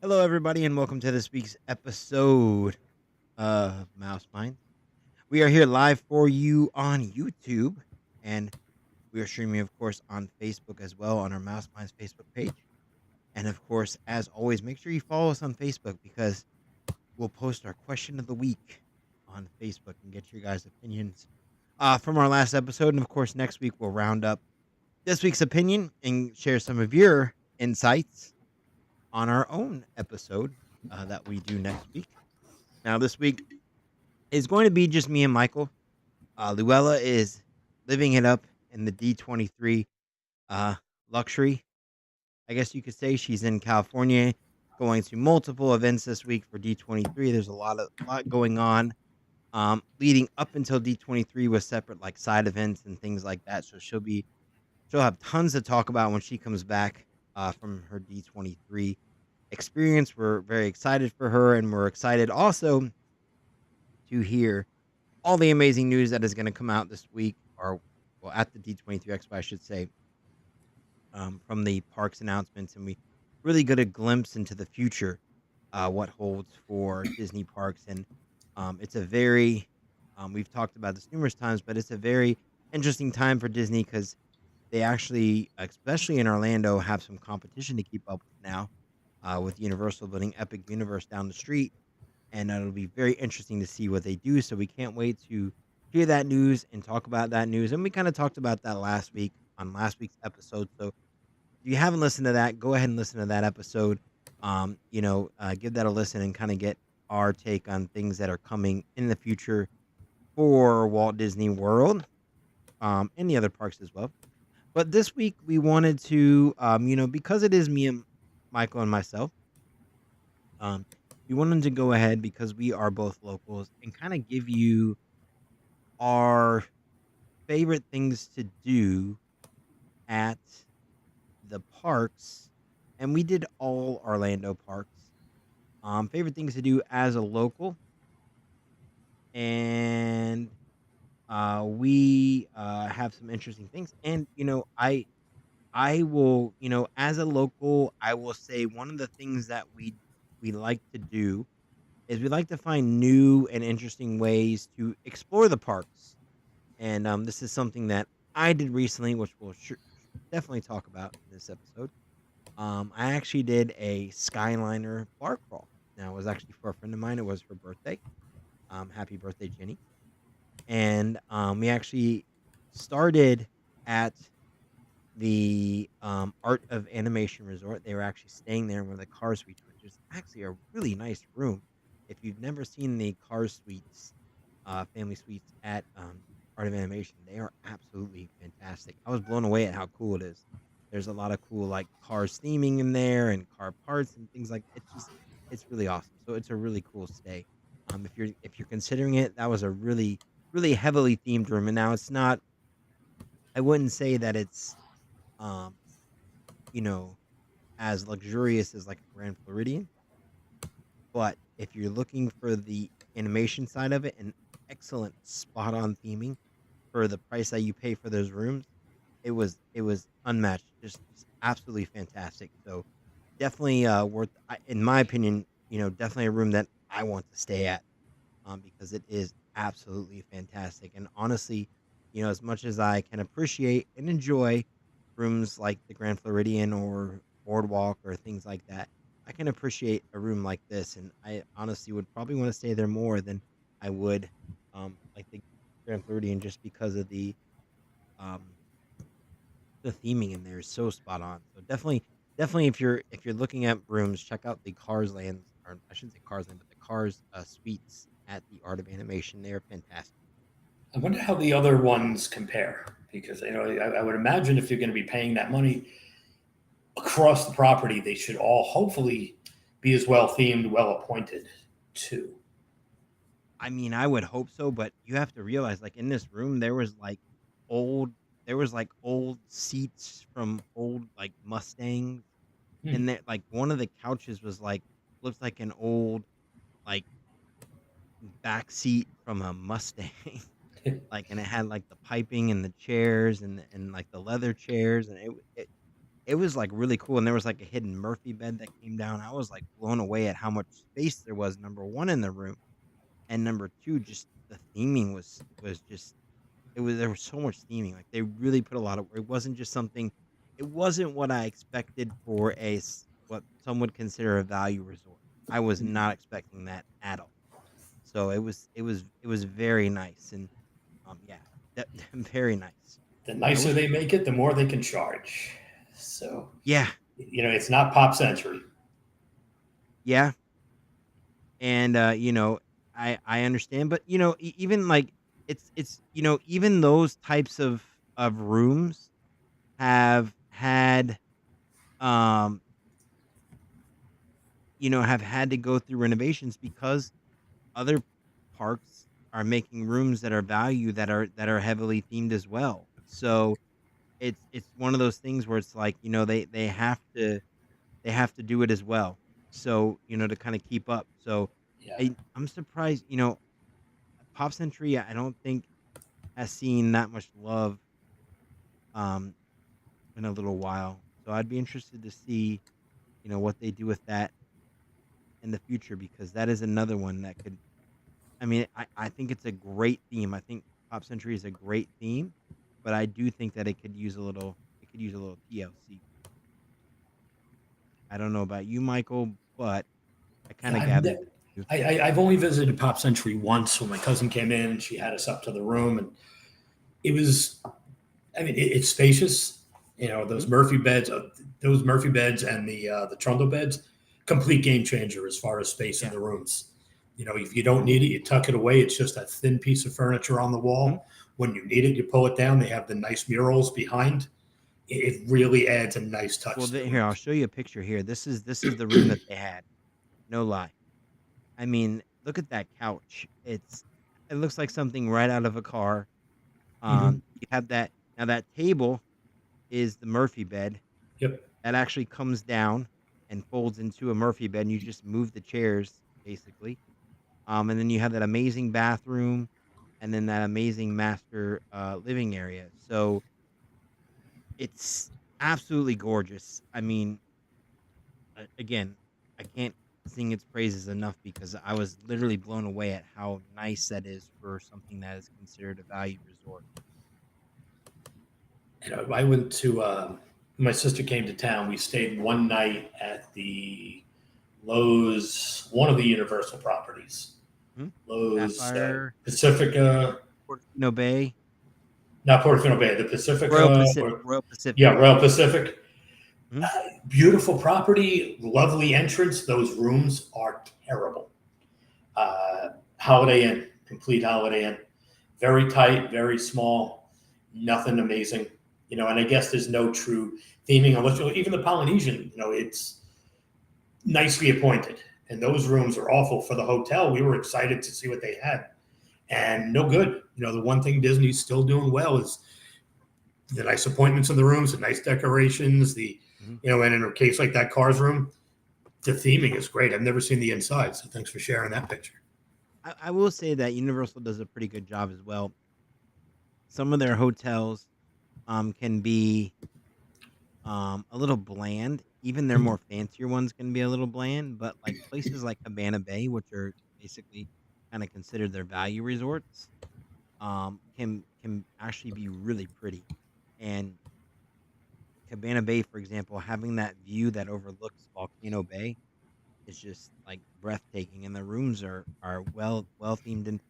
Hello, everybody, and welcome to this week's episode of Mouse Minds. We are here live for you on YouTube, and we are streaming, of course, on Facebook as well on our Mouse Minds Facebook page. And of course, as always, make sure you follow us on Facebook because we'll post our question of the week on Facebook and get your guys' opinions from our last episode. And of course, next week we'll round up this week's opinion and share some of your insights on our own episode that we do next week. Now, this week is going to be just me and Michael. Luella is living it up in the D23 uh, luxury. I guess you could say she's in California, going to multiple events this week for D23. There's a lot going on. Leading up until D23 with separate like side events and things like that. So she'll have tons to talk about when she comes back from her D23 experience. We're very excited for her, and we're excited also to hear all the amazing news that is going to come out this week, or well, at the D23 Expo, I should say, from the parks announcements, and we really get a glimpse into the future, what holds for Disney parks, and it's a very, we've talked about this numerous times, but it's a very interesting time for Disney because they actually, especially in Orlando, have some competition to keep up with now, with Universal building Epic Universe down the street, and it'll be very interesting to see what they do. So we can't wait to hear that news and talk about that news. And we kind of talked about that last week on last week's episode. So if you haven't listened to that, go ahead and listen to that episode. Give that a listen and kind of get our take on things that are coming in the future for Walt Disney World, and the other parks as well. But this week we wanted to, because it is me and Michael and myself, um, we wanted to go ahead because we are both locals and kind of give you our favorite things to do at the parks. And we did all Orlando parks. Favorite things to do as a local. And we have some interesting things. And, I will, as a local, I will say one of the things that we like to do is we like to find new and interesting ways to explore the parks. And this is something that I did recently, which we'll definitely talk about in this episode. I actually did a Skyliner bar crawl. Now, it was actually for a friend of mine. It was her birthday. Happy birthday, Jenny. And we actually started at the Art of Animation Resort. They were actually staying there in one of the car suites, which is actually a really nice room. If you've never seen the car suites, family suites at Art of Animation, they are absolutely fantastic. I was blown away at how cool it is. There's a lot of cool like cars theming in there and car parts and things like it's really awesome. So it's a really cool stay. If you're considering it, that was a really heavily themed room. And now it's not. I wouldn't say that it's um you know as luxurious as like a Grand Floridian. But if you're looking for the animation side of it and excellent spot on theming for the price that you pay for those rooms, it was unmatched. Just absolutely fantastic. So definitely worth in my opinion, definitely a room that I want to stay at, because it is absolutely fantastic. And honestly, as much as I can appreciate and enjoy rooms like the Grand Floridian or Boardwalk or things like that, I can appreciate a room like this. And I honestly would probably want to stay there more than I would like the Grand Floridian, just because of um, the theming in there is so spot on. So definitely if you're looking at rooms, check out the Cars Lands, or I shouldn't say Cars Land, but the Cars suites at the Art of Animation. They're fantastic. I wonder how the other ones compare because I would imagine if you're going to be paying that money across the property, they should all hopefully be as well themed, well appointed too. I mean, I would hope so, but you have to realize, like in this room, old, there was like old seats from old like Mustangs, Hmm. and that like one of the couches was like looked like an old like back seat from a Mustang. Like, and it had like the piping and the chairs and like the leather chairs, and it it was like really cool. And there was like a hidden Murphy bed that came down. I was like blown away at how much space there was. Number one in the room, and number two, just the theming was just it was there was so much theming. Like they really put a lot of. It wasn't just something. It wasn't what I expected for what some would consider a value resort. I was not expecting that at all. So it was very nice and yeah, that, very nice. The I nicer wish. they make it, the more they can charge. So, Yeah, it's not Pop Century. yeah, and I understand, but even like it's even those types of rooms have had um have had to go through renovations because other parks are making rooms that are value that are heavily themed as well. So it's one of those things where it's like, they have to do it as well. So, to kind of keep up. So Yeah. I'm surprised, Pop Century, I don't think has seen that much love um in a little while. So I'd be interested to see, what they do with that in the future because that is another one that could. I mean, I think it's a great theme. I think Pop Century is a great theme, but I do think that it could use a little TLC. I don't know about you, Michael, but I kind Yeah, of gathered that too. I've only visited Pop Century once when my cousin came in and she had us up to the room, and it was, I mean, it's spacious. Mhm. Those Murphy beds and the Trundle beds, complete game changer as far as space in Yeah. the rooms. If you don't need it, you tuck it away. It's just a thin piece of furniture on the Mhm. wall. When you need it, you pull it down. They have the nice murals behind. It really adds a nice Well, touch to the here, I'll rooms. show you a picture here. This is the room that they had. No lie. I mean, look at that couch. It looks like something right out of a car. Hmm. You have that now. That table is the Murphy bed Yep. that actually comes down and folds into a Murphy bed, and you just move the chairs basically. And then you have that amazing bathroom, and then that amazing master living area. So it's absolutely gorgeous. I mean, again, I can't sing its praises enough because I was literally blown away at how nice that is for something that is considered a value resort. I went to my sister came to town. We stayed one night at the Lowe's, one of the Universal properties. Hmm? Lowe's, Sapphire, Pacifica, Portofino Bay, not Portofino Bay, the Pacifica, or Royal Pacific. yeah, Royal Pacific. Hmm? Beautiful property, lovely entrance. Those rooms are terrible. Holiday Inn, complete Holiday Inn, very tight, very small, nothing amazing. And I guess there's no true theming unless even the Polynesian. It's nicely appointed, and those rooms are awful for the hotel. We were excited to see what they had, and no good. The one thing Disney's still doing well is the nice appointments in the rooms, the nice decorations, Hmm. and in a case like that Cars room, the theming is great. I've never seen the inside, so thanks for sharing that picture. I will say that Universal does a pretty good job as well. Some of their hotels can be a little bland. Even their more fancier ones can be a little bland, but like places like Cabana Bay, which are basically kind of considered their value resorts, can actually be really pretty. And Cabana Bay, for example, having that view that overlooks Volcano Bay is just like breathtaking, and the rooms are well themed, and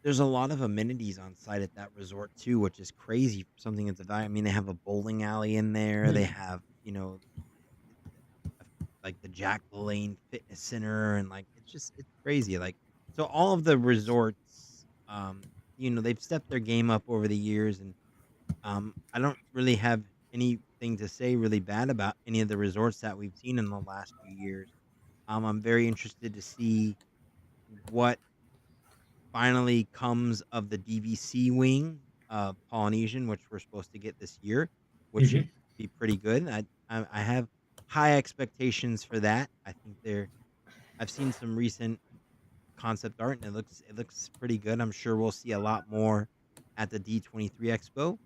there's a lot of amenities on site at that resort too, which is crazy for something that's a value. I mean, they have a bowling alley in there. They Mm-hmm. have like the Jack LaLanne Fitness Center, and like it's crazy. Like so, all of the resorts, they've stepped their game up over the years, and I don't really have anything to say really bad about any of the resorts that we've seen in the last few years. I'm very interested to see what finally comes of the DVC wing of Polynesian, which we're supposed to get this year, which should Mm-hmm. be pretty good. I have high expectations for that. I think they're. I've seen some recent concept art, and it looks pretty good. I'm sure we'll see a lot more at the D23 Expo,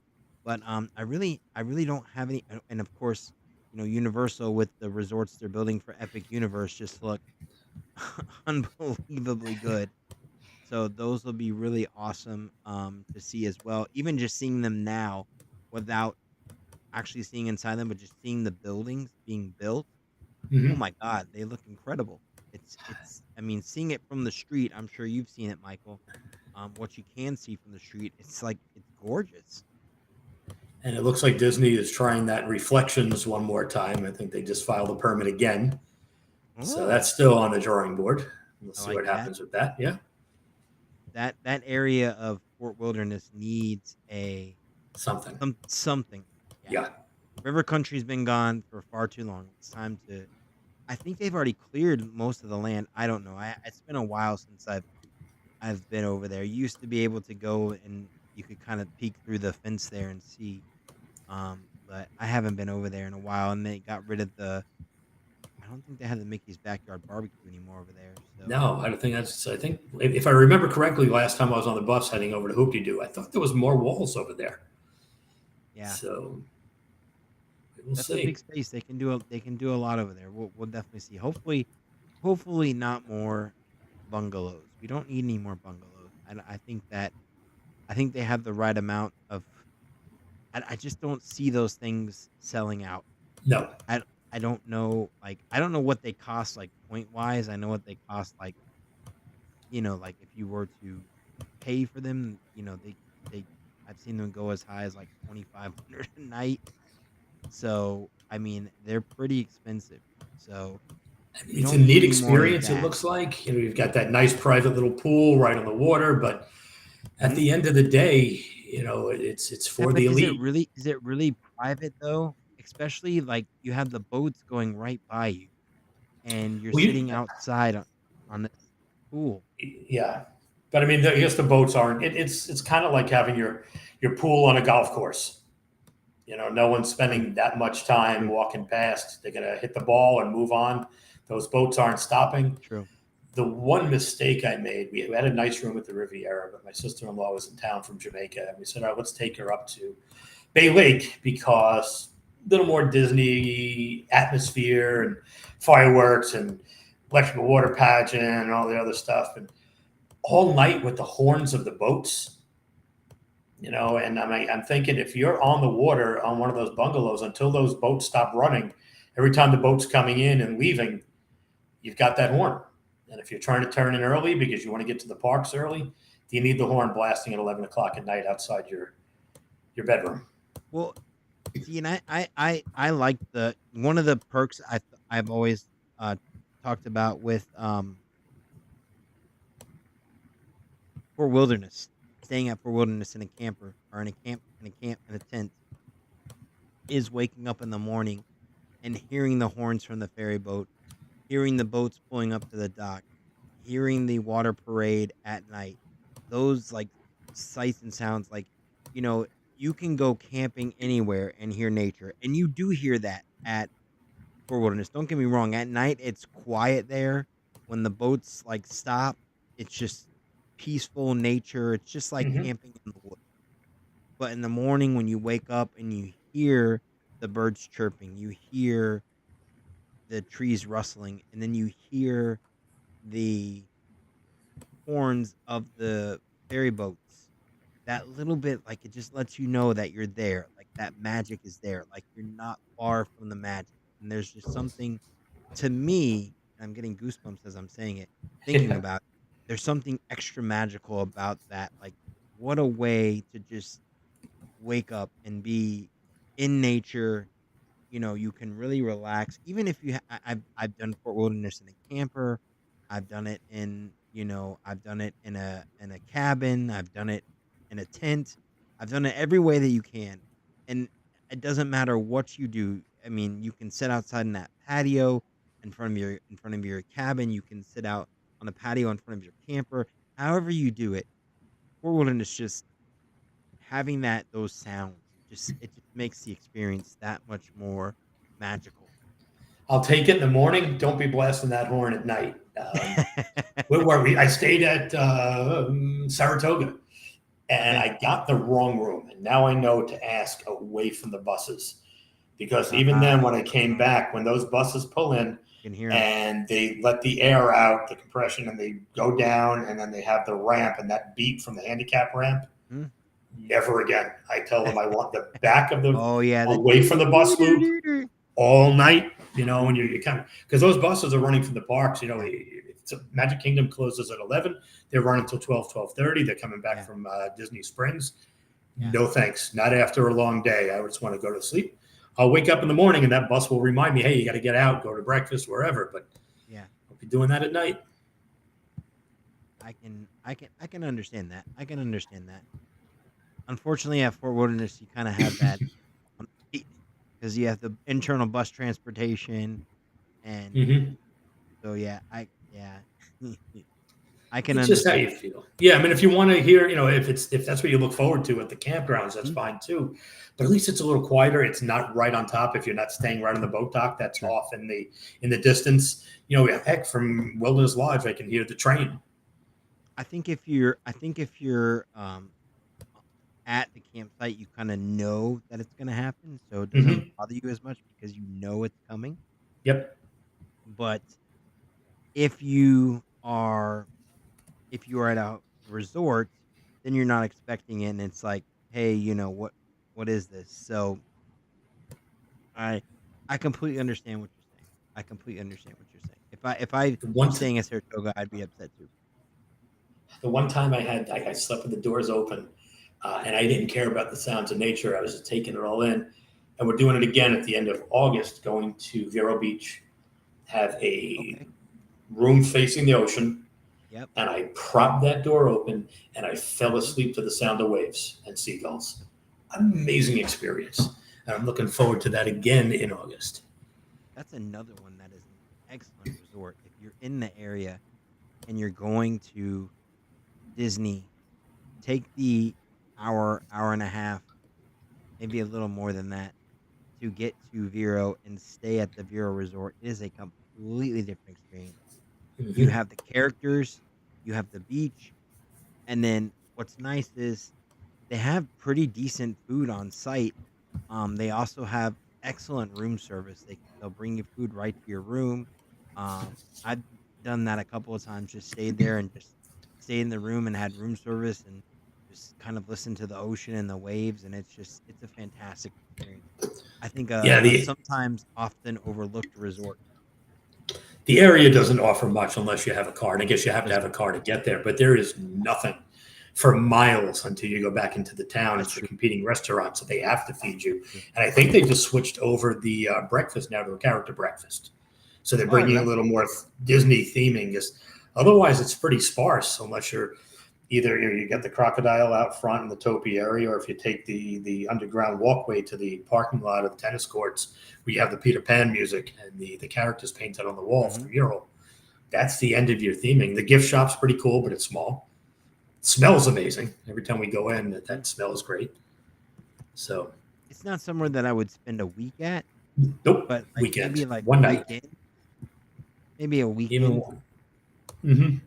but I really don't have any. And of course, Universal with the resorts they're building for Epic Universe just look unbelievably good. So those will be really awesome to see as well. Even just seeing them now without actually seeing inside them, but just seeing the buildings being built. Oh Hmm. my God, they look incredible. It's. I mean, seeing it from the street. I'm sure you've seen it, Michael. What you can see from the street, it's like it's gorgeous. And it looks like Disney is trying that Reflections one more time. I think they just filed a permit again. So Oh, that's still on the drawing board. We'll I see like what that. happens with that. Yeah. That area of Fort Wilderness needs a Something. something. Yeah, Yeah. River Country's been gone for far too long. It's time to. I think they've already cleared most of the land. I don't know. It's been a while since I've been over there. You used to be able to go and you could kind of peek through the fence there and see. But I haven't been over there in a while, and they got rid of the. I don't think they have the Mickey's Backyard Barbecue anymore over there. So No, I don't think that's. I think if I remember correctly, last time I was on the bus heading over to Hoop Doo, I thought there was more walls over there. yeah, So we'll that's a big see. space. They can do a lot over there. We'll definitely see. Hopefully not more bungalows. We don't need any more bungalows. I think they have the right amount of. I just don't see those things selling out. No, I I don't know, like, I don't know what they cost, like, point wise. I know what they cost, like, like, if you were to pay for them, they I've seen them go as high as, like, 2,500 a night. So, I mean, they're pretty expensive. So, we it's a don't need neat any more of experience. It that. looks like you've got that nice private little pool right on the water, but at Mhm. the end of the day, it's Yeah, for but the is it elite. really is it really private, though? Especially, like, you have the boats going right by you, and you're Well, sitting outside on this pool. yeah, but I mean, I guess the boats aren't. It's kind of like having your pool on a golf course. No one's True, spending that much time true, walking past. They're gonna hit the ball and move on. Those boats aren't stopping. true. The one mistake I made, we had a nice room at the Riviera, but my sister-in-law was in town from Jamaica, and we said, "All right, let's take her up to Bay Lake because a little more Disney atmosphere and fireworks and electrical water pageant and all the other stuff." And all night with the horns of the boats, and I'm thinking if you're on the water on one of those bungalows until those boats stop running, every time the boat's coming in and leaving, you've got that horn. And if you're trying to turn in early because you want to get to the parks early, do you need the horn blasting at 11 o'clock at night outside your bedroom? Well, see, and I like the one of the perks I've always talked about with for wilderness, staying at for wilderness in a camper or in a tent is waking up in the morning and hearing the horns from the ferry boat, hearing the boats pulling up to the dock, hearing the water parade at night. Those like sights and sounds, like, you know, you can go camping anywhere and hear nature, and you do hear that at for wilderness. Don't get me wrong. At night, it's quiet there. When the boats like stop, it's just peaceful nature. It's just like Mm-hmm. camping in the woods. But in the morning, when you wake up and you hear the birds chirping, you hear the trees rustling, and then you hear the horns of the ferry boats. That little bit, like, it just lets you know that you're there. Like, that magic is there. Like, you're not far from the magic. And there's just something, to me, I'm getting goosebumps as I'm saying it, thinking Yeah. about it, there's something extra magical about that. Like, what a way to just wake up and be in nature. You can really relax. Even if I've done Fort Wilderness in a camper. I've done it in a cabin. I've done it in a tent. I've done it every way that you can. And it doesn't matter what you do. I mean, you can sit outside in that patio in front of your cabin. You can sit out on the patio in front of your camper. However you do it, Fort Wilderness, just having those sounds, it just makes the experience that much more magical. I'll take it in the morning. Don't be blasting that horn at night. Where were we? I stayed at Saratoga, and Okay. I got the wrong room. And now I know to ask away from the buses because even then, when I came uh, back, when those buses pull in can hear him. and they let the air out, the compression, and they go down, and then they have the ramp and that beat from the handicap ramp. Hmm? Never again. I tell them I want the back of the Oh yeah, the away from the bus loop all night. You know, when you kind of because those buses are running from the parks. You know, yeah, Magic Kingdom closes at 11. They're running until 12:30. They're coming back yeah, from Disney Springs. yeah, No thanks. Not after a long day. I just want to go to sleep. I'll wake up in the morning and that bus will remind me, hey, you got to get out, go to breakfast, wherever. But yeah. I'll be doing that at night. I can understand that. I can understand that. Unfortunately, at Fort Wilderness, you kind of have that because you have the internal bus transportation, and Mm-hmm. so yeah, I can It's just how understand. you feel. Yeah, I mean, if you want to hear, you know, if that's what you look forward to at the campgrounds, that's Mhm. fine too. But at least it's a little quieter. It's not right on top. If you're not staying right on the boat dock, that's True. off in the distance. You know, heck, from Wilderness Lodge, I can hear the train. I think if you're at the campsite, you kind of know that it's gonna happen, so it doesn't Mm-hmm. bother you as much because you know it's coming. Yep. But if you are if you are at a resort, then you're not expecting it, and it's like, hey, what is this? So I I completely understand what you're saying. I completely understand what you're saying. If I The was one staying at Saratoga, I'd be upset too. the one time I slept with the doors open, and I didn't care about the sounds of nature. I was just taking it all in, and we're doing it again at the end of August, going to Vero Beach, have a Okay. room facing the ocean, Yep. and I propped that door open, and I fell Mhm. asleep to the sound of waves and seagulls. Amazing experience, and I'm looking forward to that again in August. That's another one that is an excellent resort. If you're in the area and you're going to Disney, take the hour and a half, maybe a little more than that, to get to Vero and stay at the Vero Resort. It is a completely different experience. You Mm-hmm. have the characters, you have the beach, and then what's nice is they have pretty decent food on site. They also have excellent room service. They'll bring you food right to your room. I've done that a couple of times. Just stayed there and just stayed in the room and had room service and just kind of listened to the ocean and the waves. And it's a fantastic experience. I think Yeah, a the sometimes often overlooked resort. the area doesn't offer much unless you have a car, and I guess you have to Does have a not. car to get there. But there is nothing for miles until you go back into the town. That's It's the true. competing restaurants that they have to feed you, True. and I think they just switched over the breakfast now to a character breakfast. So they're Oh, bringing a that's little more cool. Disney theming. Just otherwise, it's pretty sparse unless you're either you get the crocodile out front in the topiary, or if you take the underground walkway to the parking lot of the tennis courts, where you have the Peter Pan music and the characters painted on the wall for Hmm. the mural. That's the end of your theming. The gift shop's pretty cool, but it's small. It smells amazing every time we go in. That smells great. So It's not somewhere that I would spend a week at, nope, but like maybe weekend, like a one night, weekend, maybe a even weekend. one. Mm-hmm.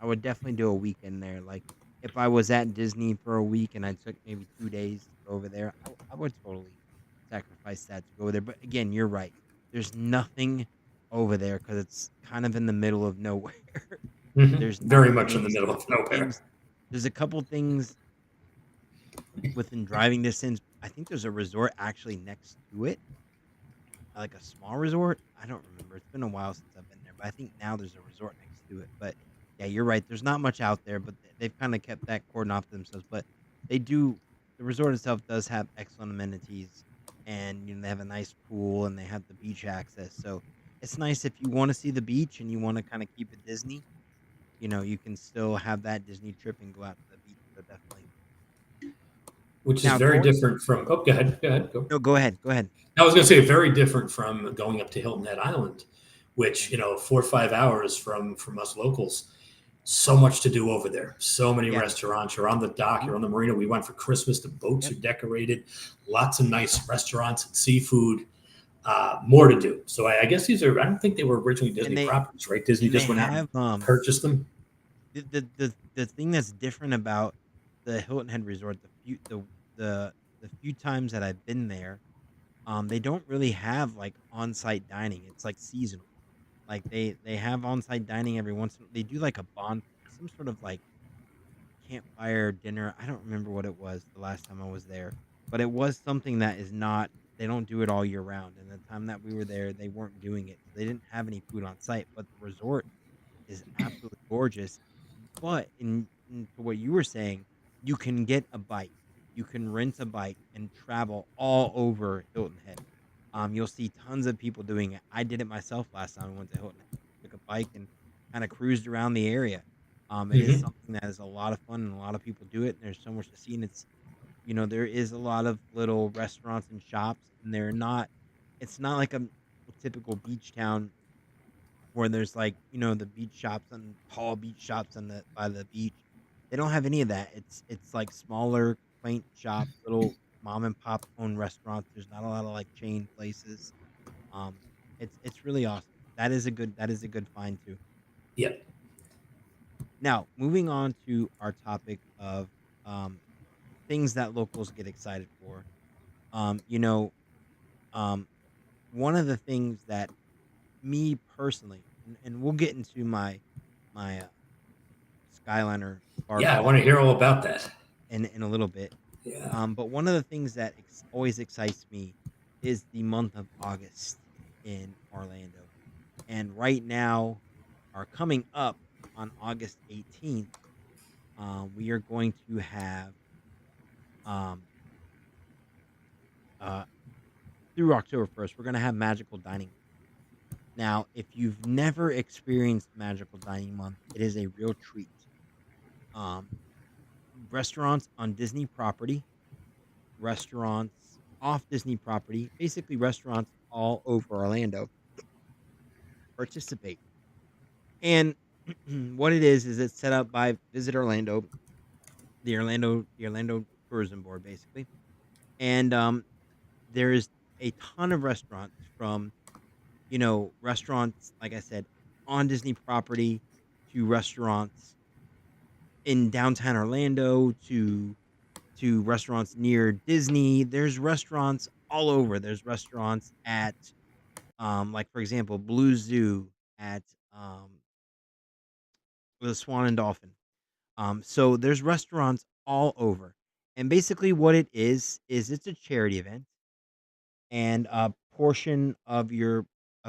I would definitely do a weekend there. Like if I was at Disney for a week and I took maybe 2 days to go over there, I would totally sacrifice that to go there. But again, you're right. There's nothing over there because it's kind of in the middle of nowhere. Mm-hmm. There's not Very much really in the middle of significant nowhere. things. There's a couple things within driving distance. I think there's a resort actually next to it, like a small resort. I don't remember. It's been a while since I've been there, but I think now there's a resort next to it. But yeah, you're right. There's not much out there, but they've kind of kept that cordon off to themselves. But they do. The resort itself does have excellent amenities, and they have a nice pool and they have the beach access. So it's nice if you want to see the beach and you want to kind of keep it Disney. You can still have that Disney trip and go out to the beach. So definitely. Which is Now very going. different from. Oh, go ahead. Go ahead. Go. No, go ahead. Go ahead. I was going to say very different from going up to Hilton Head Island, Yeah. which 4 or 5 hours from us locals. So much to do over there. So many Yeah. restaurants. You're on the dock. Mhm. You're on the marina. We went for Christmas. The boats Yep. are decorated. Lots of nice restaurants and seafood. More to do. So I guess these are. I don't think they were originally And Disney they properties, right? Disney and they just went out and have purchased them. the thing that's different about the Hilton Head Resort, the few times that I've been there, They don't really have like on-site dining. It's like seasonal. Like they have on-site dining every once in they do like a bond some sort of like campfire dinner. I don't remember what it was the last time I was there, but it was something that is not they don't do it all year round. And the time that we were there, they weren't doing it. So they didn't have any food on site, but the resort is absolutely gorgeous. But in to what you were saying, you can get a bike. You can rent a bike and travel all over Hilton Head. You'll see tons of people doing it. I did it myself last time I went to Hilton Head. Took a bike and kind of cruised around the area. It is Hmm. something that is a lot of fun and a lot of people do it. And there's so much to see. And it's there is a lot of little restaurants and shops, and they're not. It's not like a typical beach town where there's like, the beach shops and tall beach shops on the by the beach. They don't have any of that. It's like smaller, quaint shops, little mom and pop owned restaurants. There's not a lot of like chain places. Um, it's really awesome. That is a good find too. Yeah. Now, moving on to our topic of um things that locals get excited for. Um, you know, um, one of the things that me personally, and we'll get into my Skyliner bar Yeah. I pass want to hear all about that. in a little bit. Yeah. But one of the things that always excites me is the month of August in Orlando. And right now, are coming up on August 18th, we are going to have um, uh, through October 1st, we're going to have Magical Dining. Now, if you've never experienced Magical Dining Month, it is a real treat. Um, Restaurants on Disney property, restaurants off Disney property, basically restaurants all over Orlando participate. And what it is it's set up by Visit Orlando, the Orlando Tourism Board, basically. And there is a ton of restaurants from restaurants like I said on Disney property to restaurants in downtown Orlando to restaurants near Disney. There's restaurants all over. There's restaurants at like for example, Blue Zoo at um the Swan and Dolphin. So there's restaurants all over. And basically what it is it's a charity event and a portion of your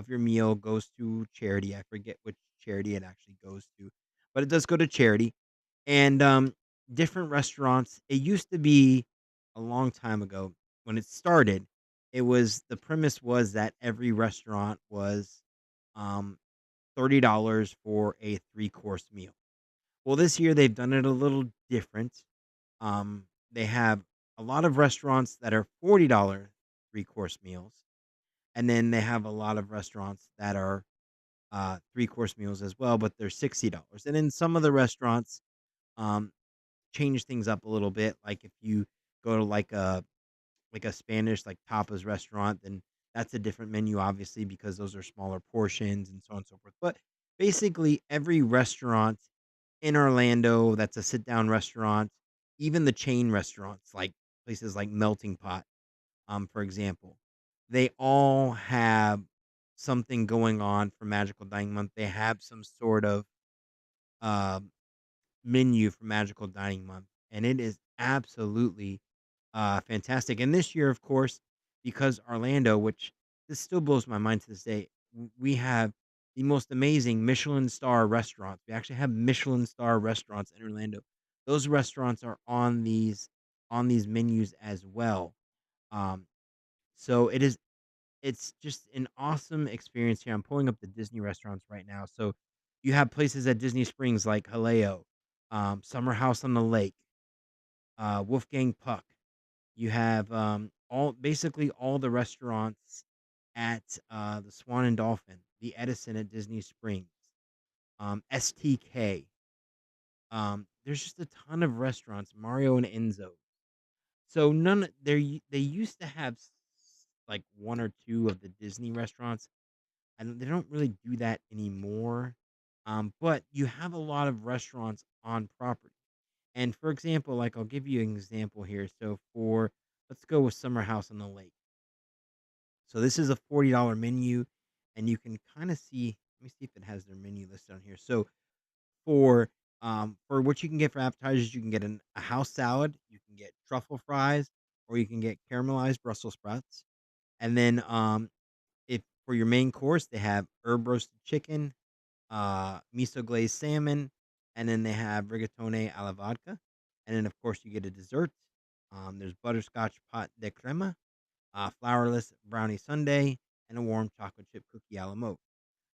meal goes to charity. I forget which charity it actually goes to, but it does go to charity. And different restaurants. It used to be a long time ago when it started. The premise was that every restaurant was um, $30 for a 3-course meal. Well, this year they've done it a little different. They have a lot of restaurants that are $40 3-course meals, and then they have a lot of restaurants that are 3-course meals as well, but they're $60. And in some of the restaurants, um, change things up a little bit. Like if you go to like a Spanish like tapas restaurant, then that's a different menu, obviously, because those are smaller portions and so on and so forth. But basically, every restaurant in Orlando that's a sit down restaurant, even the chain restaurants, like places like Melting Pot, for example, they all have something going on for Magical Dining Month. They have some sort of um menu for Magical Dining Month, and it is absolutely fantastic. And this year, of course, because Orlando, which this still blows my mind to this day, we have the most amazing Michelin star restaurants. We actually have Michelin star restaurants in Orlando. Those restaurants are on these menus as well. Um, so it's just an awesome experience here. I'm pulling up the Disney restaurants right now. So you have places at Disney Springs like Haleo, Summer House on the Lake, Wolfgang Puck. You have basically all the restaurants at the Swan and Dolphin, the Edison at Disney Springs, STK. There's just a ton of restaurants, Mario and Enzo. So they used to have like one or two of the Disney restaurants, and they don't really do that anymore. But you have a lot of restaurants on property. And for example, like I'll give you an example here. So for let's go with Summer House on the Lake. So this is a $40 menu, and you can kind of see. Let me see if it has their menu listed on here. So for for what you can get for appetizers, you can get a house salad, you can get truffle fries, or you can get caramelized Brussels sprouts. And then if for your main course, they have herb roasted chicken, miso glazed salmon, and then they have rigatone alla vodka. And then of course you get a dessert. There's butterscotch pot de crema, flourless brownie sundae, and a warm chocolate chip cookie a la mode.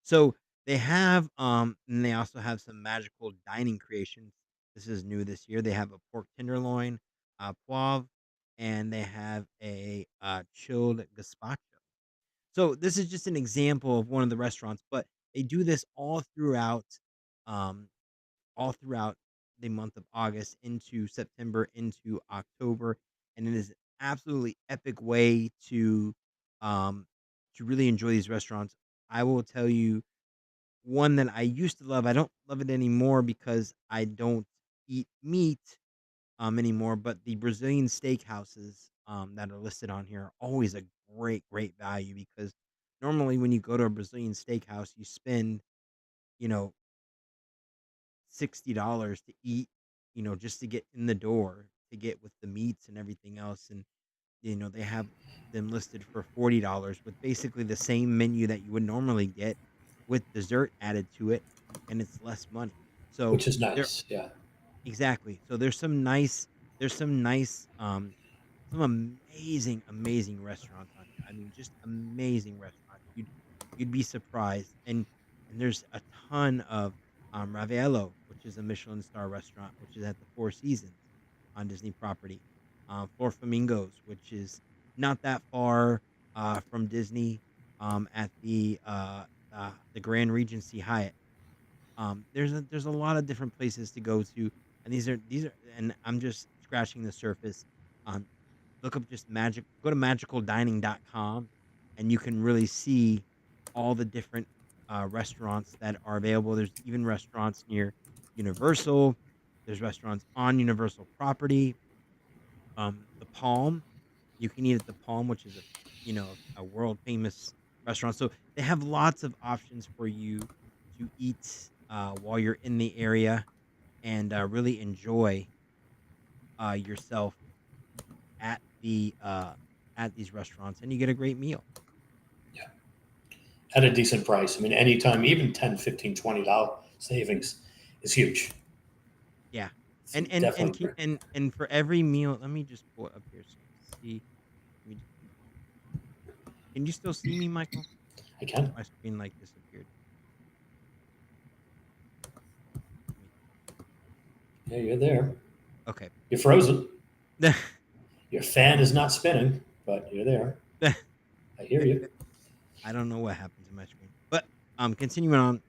So they have, and they also have some magical dining creations. This is new this year. They have a pork tenderloin, poivre, and they have a chilled gazpacho. So this is just an example of one of the restaurants, but they do this um, all throughout the month of August into September into October, and it is an absolutely epic way um, to really enjoy these restaurants. I will tell you one that I used to love. I don't love it anymore because I don't eat meat anymore. But the Brazilian steakhouses that are listed on here are always a great value because normally when you go to a Brazilian steakhouse, you spend you know $60 to eat, just to get in the door to get with the meats and everything else, and they have them listed for $40 with basically the same menu that you would normally get with dessert added to it, and it's less money. So which is there nice. Yeah. exactly. So there's some amazing restaurants on here. I mean, just amazing restaurants. You'd be surprised. And there's a ton of Ravello, which is a Michelin star restaurant, which is at the Four Seasons on Disney property. Four Flamingos, which is not that far from Disney, at the Grand Regency Hyatt. There's a lot of different places to go to, and these are, and I'm just scratching the surface. Um, Look up just magic. Go to magicaldining.com, and you can really see all the different restaurants that are available. There's even restaurants near Universal. There's restaurants on Universal property. The Palm, you can eat at the Palm, which is a world famous restaurant. So they have lots of options for you to eat while you're in the area and really enjoy yourself at at these restaurants, and you get a great meal. Yeah. At a decent price. I mean, anytime, even 10, 15, $20 savings is huge. Yeah, It's and definitely keep great. and for every meal, let me just pull it up here so you can see. Let me just keep going. Can you still see me, Michael? I can. My screen like disappeared. Let me Yeah, you're there. Okay. You're frozen. Your fan is not spinning, but you're there. I hear you. I don't know what happened to my screen, but continuing on.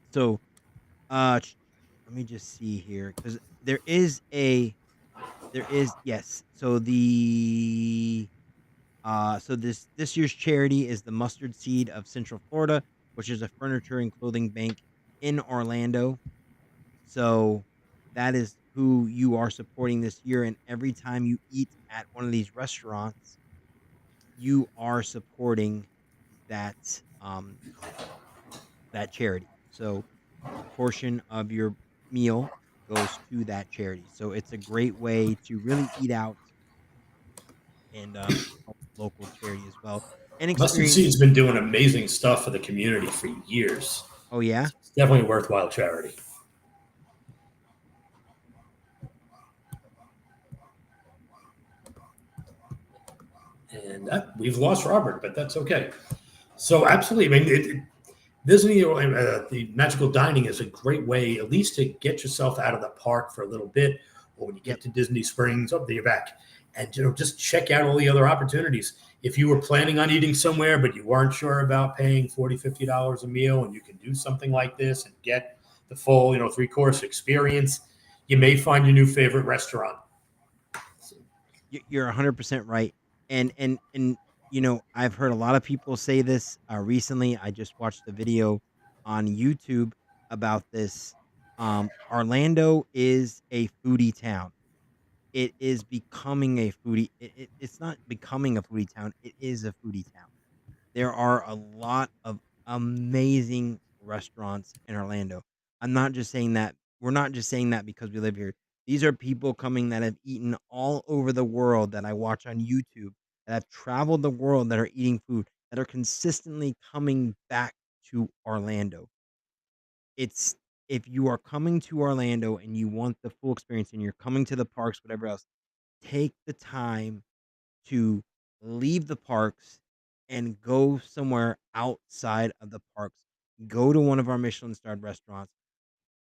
So let me just see here because there is yes. So this year's charity is the Mustard Seed of Central Florida, which is a furniture and clothing bank in Orlando. So that is who you are supporting this year, and every time you eat at one of these restaurants, you are supporting that that charity. So a portion of your meal goes to that charity. So it's a great way to really eat out and help local charity as well and Mustard experience. Seed's been doing amazing stuff for the community for years. Oh yeah. It's definitely a worthwhile charity. And we've lost Robert, but that's okay. So, absolutely. I mean, Disney the magical dining is a great way, at least to get yourself out of the park for a little bit, or when you Yep. get to Disney Springs, up there you're back, and just check out all the other opportunities. If you were planning on eating somewhere but you weren't sure about paying $40, $50 a meal, and you can do something like this and get the full, 3-course experience, you may find your new favorite restaurant. You're 100% right. And I've heard a lot of people say this recently. I just watched a video on YouTube about this. Orlando is a foodie town. it is becoming a foodie. It's not becoming a foodie town. It is a foodie town. There are a lot of amazing restaurants in Orlando. I'm not just saying that. We're not just saying that because we live here. These are people coming that have eaten all over the world that I watch on YouTube, that have traveled the world, that are eating food, that are consistently coming back to Orlando. It's if you are coming to Orlando and you want the full experience and you're coming to the parks, whatever else, take the time to leave the parks and go somewhere outside of the parks. Go to one of our Michelin starred restaurants,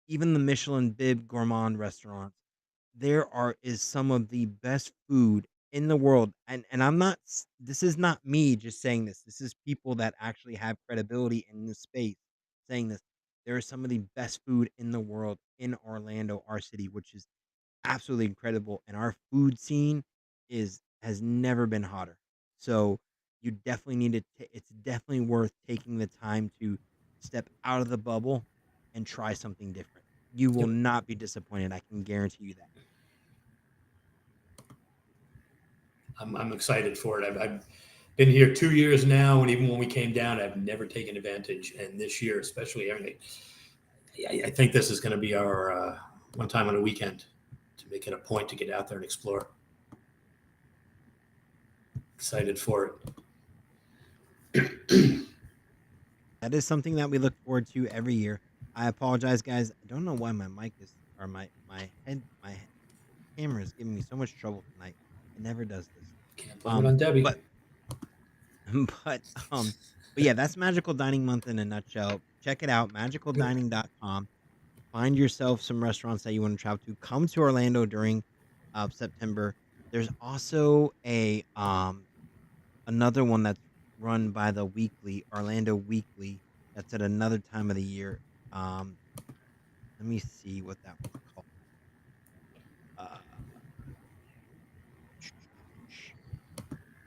even the Michelin Bib Gourmand restaurants. There are is some of the best food in the world. And I'm not this is not me just saying this. This is people that actually have credibility in this space saying this. There is some of the best food in the world in Orlando, our city, which is absolutely incredible, and our food scene is has never been hotter. So you definitely need to. It's definitely worth taking the time to step out of the bubble and try something different. You will Yep. not be disappointed. I can guarantee you that. I'm excited for it. I've been here 2 years now, and even when we came down, I've never taken advantage. And this year, especially, I think this is going to be our one time on a weekend to make it a point to get out there and explore. Excited for it. That is something that we look forward to every year. I apologize, guys. I don't know why my mic is or my camera is giving me so much trouble tonight. It never does this. Can't blame it Um, on Debbie. but but but yeah, that's Magical Dining Month in a nutshell. Check it out, magicaldining.com. Find yourself some restaurants that you want to travel to. Come to Orlando during September. There's also a another one that's run by the Weekly, Orlando Weekly. That's at another time of the year. Um, let me see what that one's called.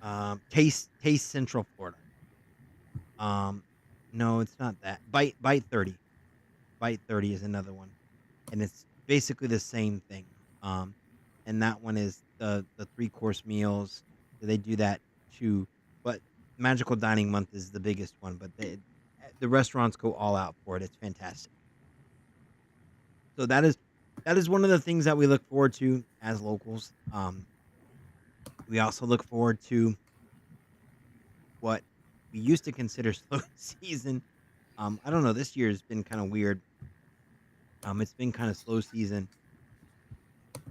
Uh, Taste Central Florida. Um, no, it's not that. Bite 30. Bite 30 is another one, and it's basically the same thing. Um, and that one is the three-course meals. So they do that too, but Magical Dining Month is the biggest one. But the restaurants go all out for it. It's fantastic. So that is one of the things that we look forward to as locals. We also look forward to what we used to consider slow season. I don't know. This year has been kind of weird. It's been kind of slow season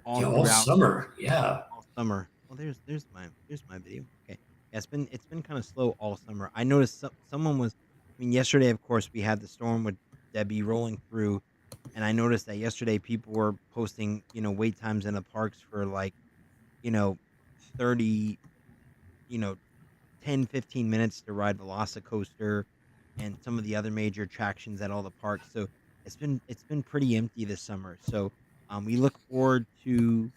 all Yeah, all throughout summer. Yeah. all summer. Well, there's my video. Okay, yeah, it's been kind of slow all summer. I noticed someone was. I mean, yesterday, of course, we had the storm with Debbie rolling through, and I noticed that yesterday people were posting, wait times in the parks for like, you know, 30, you know, 10-15 minutes to ride Velocicoaster and some of the other major attractions at all the parks. So it's been pretty empty this summer. So we look forward to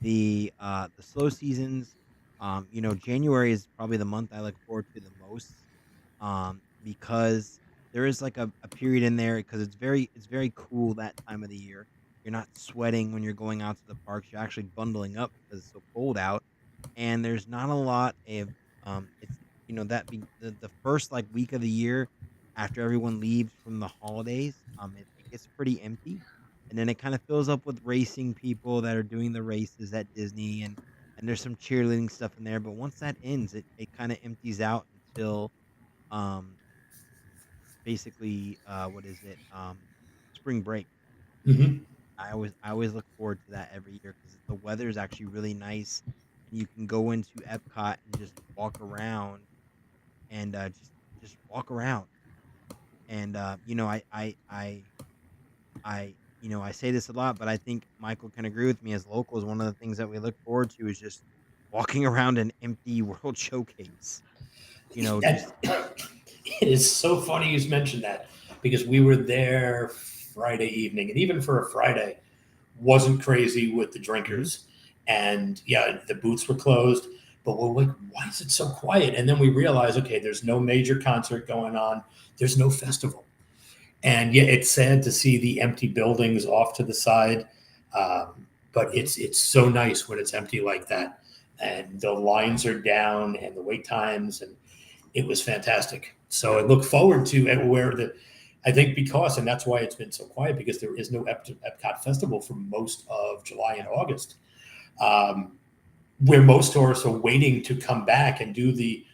the slow seasons. January is probably the month I look forward to the most. Because there is like a period in there because it's very cool that time of the year. You're not sweating when you're going out to the parks. You're actually bundling up because it's so cold out, and there's not a lot of it's the first like week of the year after everyone leaves from the holidays. It gets pretty empty, and then it kind of fills up with racing people that are doing the races at Disney, and there's some cheerleading stuff in there. But once that ends, it kind of empties out until um basically what is it spring break. Hmm. I always look forward to that every year because the weather is actually really nice, and you can go into Epcot and just walk around and just walk around. And I say this a lot, but I think Michael can agree with me. As locals, one of the things that we look forward to is just walking around an empty World Showcase. And Just it is so funny you mentioned that because we were there Friday evening, and even for a Friday, wasn't crazy with the mhm. drinkers. And yeah, the booths were closed, but we're like, why is it so quiet? And then we realized, okay, there's no major concert going on, there's no festival. And yeah, it's sad to see the empty buildings off to the side. Um, but Mhm. it's so nice when it's empty like that, and the lines are down and the wait times, and it was fantastic. So I look forward to where the I think because, and that's why it's been so quiet, because there is no Epcot festival for most of July and Yeah. August, um, where most tourists are waiting to come back and do the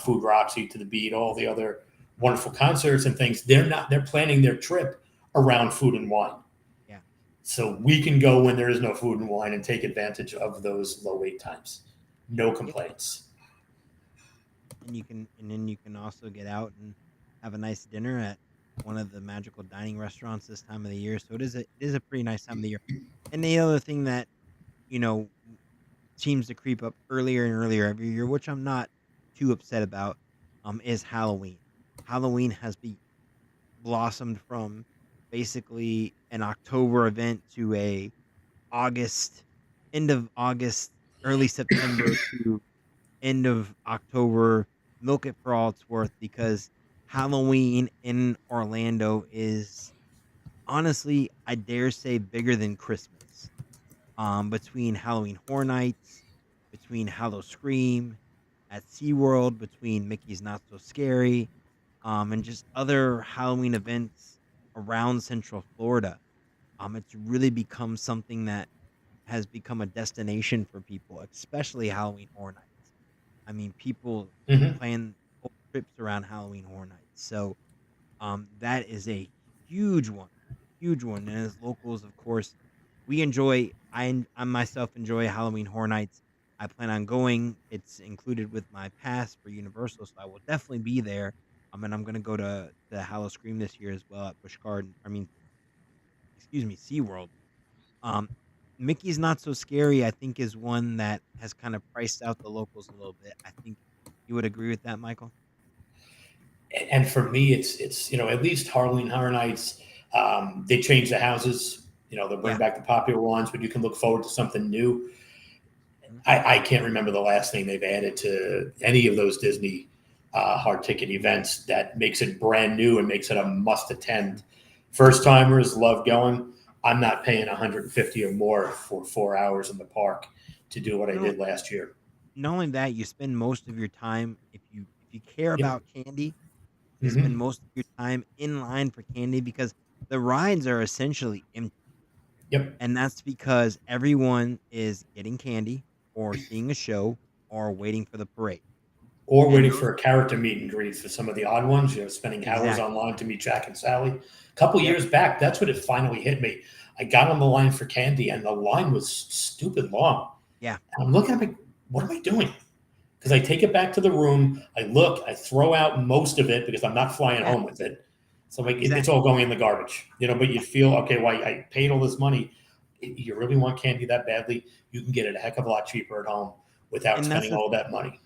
Food Rocks, Eat to the Beat, all the other wonderful concerts and things. They're planning their trip around food and wine. Yeah. So we can go when there is no food and wine and take advantage of those low wait times. No Yep. complaints. And then you can also get out and have a nice dinner at one of the magical dining restaurants this time of the year. So it is a pretty nice time of the year. And the other thing that, you know, seems to creep up earlier and earlier every year, which I'm not too upset about, is Halloween. Halloween has be blossomed from basically an October event to a August, end of August, early September to end of October. Milk it for all it's worth, because Halloween in Orlando is honestly, I dare say, bigger than Christmas. Between Halloween Horror Nights, between Hallow Scream at SeaWorld, between Mickey's Not So Scary, and just other Halloween events around Central Florida. It's really become something that has become a destination for people, especially Halloween Horror Nights. I mean, people Mm-hmm. plan whole trips around Halloween Horror Nights. So that is a huge one, huge one. And as locals, of course, we enjoy. I myself enjoy Halloween Horror Nights. I plan on going. It's included with my pass for Universal, so I will definitely be there. And I'm gonna go to Hallow Scream this year as well at Busch Garden. I mean, excuse me, SeaWorld. Um, Mickey's Not So Scary, I think, is one that has kind of priced out the locals a little bit. I think you would agree with that, Michael. And for me, it's at least Halloween Horror Nights. They change the houses. They'll bring Yeah. back the popular ones, but you can look forward to something new. Mhm. I can't remember the last thing they've added to any of those Disney hard ticket events that makes it brand new and makes it a must attend. First timers love going. I'm not paying 150 or more for 4 hours in the park to do what I No, did last year. not only that, you spend most of your time, if you care Yep. about candy, you spend Mm-hmm. most of your time in line for candy, because the rides are essentially empty. Yep. And that's because everyone is getting candy or seeing a show or waiting for the parade. Or And waiting those for a character meet and greet for some of the odd ones, spending hours exactly. online to meet Jack and Sally. A couple Yep. years back, that's when it finally hit me. I got on the line for candy, and the line was stupid long. Yeah. And I'm looking at it, what am I doing? Because I take it back to the room, I look, I throw out most of it because I'm not flying Yeah. home with it. So like it's Exactly. all going in the garbage, but you Yeah. feel okay. Well, I paid all this money. You really want candy that badly? You can get it a heck of a lot cheaper at home without And that's spending the all that money.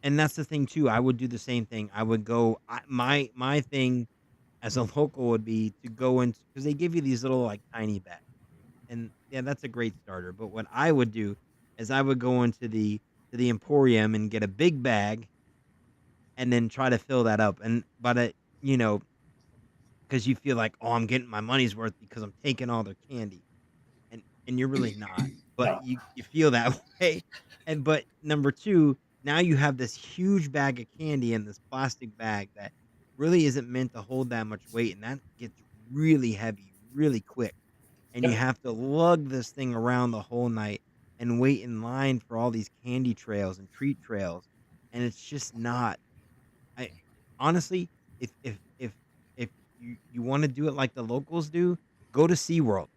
And that's the thing too. I would do the same thing. I would go. My thing as a local would be to go in, because they give you these little like tiny bags, and yeah, that's a great starter. But what I would do is I would go into the Emporium and get a big bag, and then try to fill that up. And but you know, because you feel like, oh, I'm getting my money's worth because I'm taking all their candy, and you're really not, but No. you feel that way. And but number 2, now you have this huge bag of candy in this plastic bag that really isn't meant to hold that much weight, and that gets really heavy really quick, and you Yep. have to lug this thing around the whole night and wait in line for all these candy trails and treat trails, and it's just not. I honestly, if you wanna do it like the locals do, go to SeaWorld.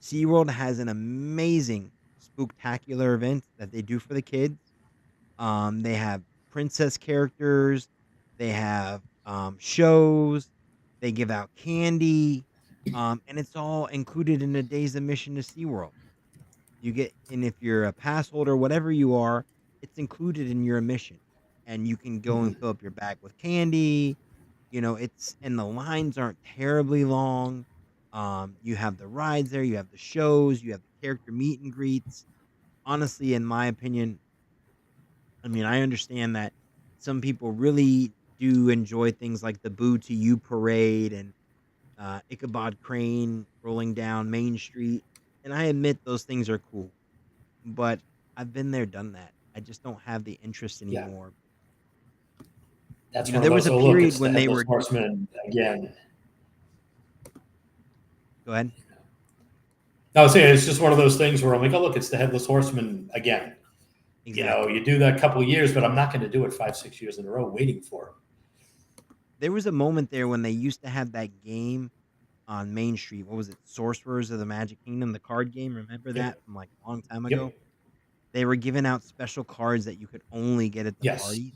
SeaWorld has an amazing spooktacular event that they do for the kids. They have princess characters, they have, shows, they give out candy, and it's all included in a day's admission to SeaWorld. You get and if you're a pass holder, whatever you are, it's included in your admission, and you can go and Mhm. fill up your bag with candy. It's and the lines aren't terribly long. You have the rides there, you have the shows, you have the character meet and greets. Honestly, in my opinion, I mean, I understand that some people really do enjoy things like the Boo to You parade and Ichabod Crane rolling down Main Street. and I admit those things are cool, but I've been there, done that. I just don't have the interest Yeah, anymore. that's You know, one of there was those. a Oh, look, period it's the when they headless were. horseman again. Go ahead. I would say it's just one of those things where I'm like, oh, look, it's the headless horseman again. Exactly. You do that a couple of years, but I'm not going to do it 5, 6 years in a row waiting for it. There was a moment there when they used to have that game on Main Street. What was it? Sorcerers of the Magic Kingdom, the card game. Remember Yep. that from like a long time ago? Yep. They were giving out special cards that you could only get at the Yes. parties,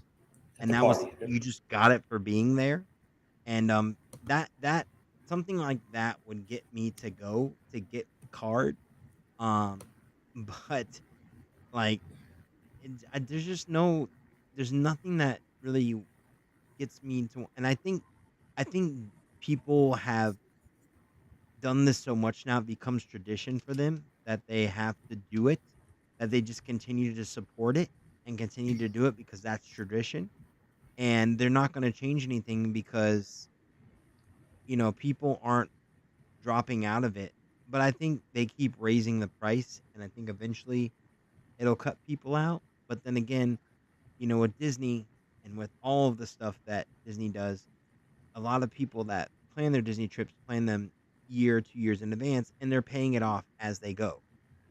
At and the that was party. Yep. you just got it for being there. And that something like that would get me to go to get the card. Um, but like there's just there's nothing that really gets me to, and I think people have done this so much now, it becomes tradition for them that they have to do it, that they just continue to support it and continue to do it because that's tradition. And they're not going to change anything because, people aren't dropping out of it. But I think they keep raising the price. And I think eventually it'll cut people out. But then again, with Disney and with all of the stuff that Disney does, a lot of people that plan their Disney trips plan them year, 2 years in advance, and they're paying it off as they go.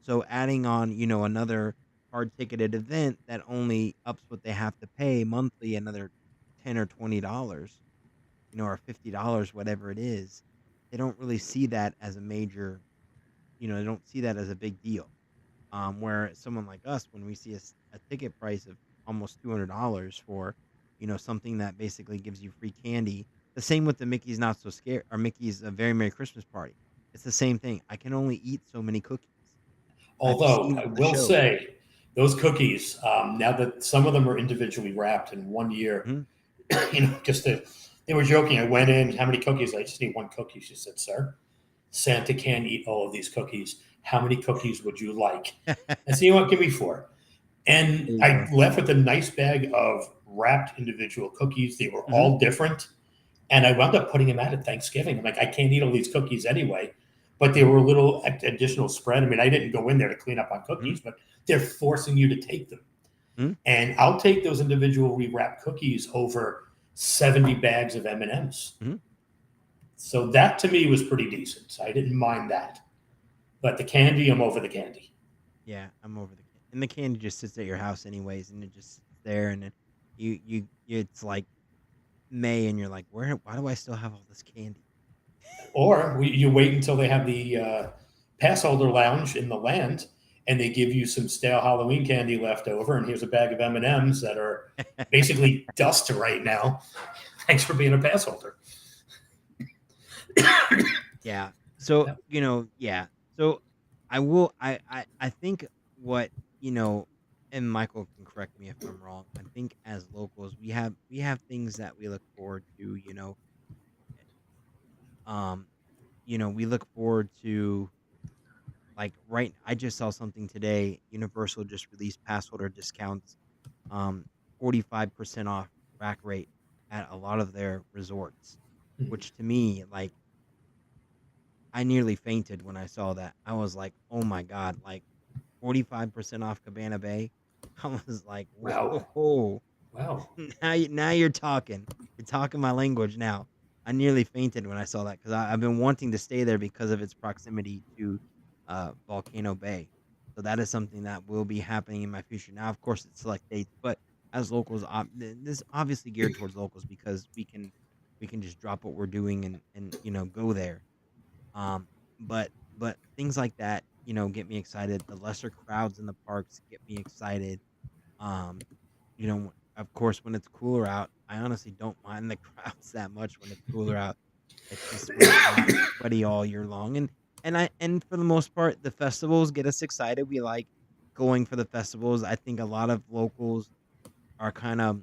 So adding on, another hard ticketed event that only ups what they have to pay monthly, another $10 or $20, or $50, whatever it is, they don't really see that as a major, they don't see that as a big deal. Where someone like us, when we see a ticket price of almost $200 for, something that basically gives you free candy. The same with the Mickey's Not So Scary or Mickey's Very Merry Christmas Party. It's the same thing. I can only eat so many cookies. I've Although seen I the will show. say, those cookies, now that some of them are individually wrapped in one year, Mhm. just they were joking. I went in, how many cookies? I just need one cookie. She said, sir, Santa can't eat all of these cookies. How many cookies would you like? I said, you know what? Give me four. There And you I go. left with a nice bag of wrapped individual cookies. They were Hmm. all different. And I wound up putting them out at Thanksgiving. I'm like, I can't eat all these cookies anyway. But they were a little additional spread. I mean, I didn't go in there to clean up on Hmm. cookies, but they're forcing you to take them. Hmm. And I'll take those individual rewrapped cookies over 70 bags of M&Ms. Hmm. So that to me was pretty decent. I didn't mind that. But the candy, I'm over the candy. Yeah, I'm over and the candy just sits at your house anyways, and it just sits there, and then it's like May, and you're like, why do I still have all this candy? Or you wait until they have the pass holder lounge in the land, and they give you some stale Halloween candy left over, and here's a bag of M&Ms that are basically dust right now. Thanks for being a pass holder. Yeah. So, Yep. yeah. So I think what, you know, and Michael can correct me if I'm wrong. I think as locals, we have things that we look forward to, um, we look forward to, like, I just saw something today. Universal just released pass holder discounts, um 45% off rack rate at a lot of their resorts, Mhm. which to me, like, I nearly fainted when I saw that. I was like, "Oh my god," like 45% off Cabana Bay. I was like, Wow. "Whoa, Wow. now you're talking. You're talking my language now." I nearly fainted when I saw that because I've been wanting to stay there because of its proximity to Volcano Bay. So that is something that will be happening in my future. Now, of course, it's select dates, but as locals, this is obviously geared towards locals because we can just drop what we're doing and go there. Um, but things like that, get me excited. The lesser crowds in the parks get me excited. Um, of course, when it's cooler out, I honestly don't mind the crowds that much when it's cooler out. It's just when it's hot and sweaty all year long, and for the most part, the festivals get us excited. We like going for the festivals. I think a lot of locals are kind of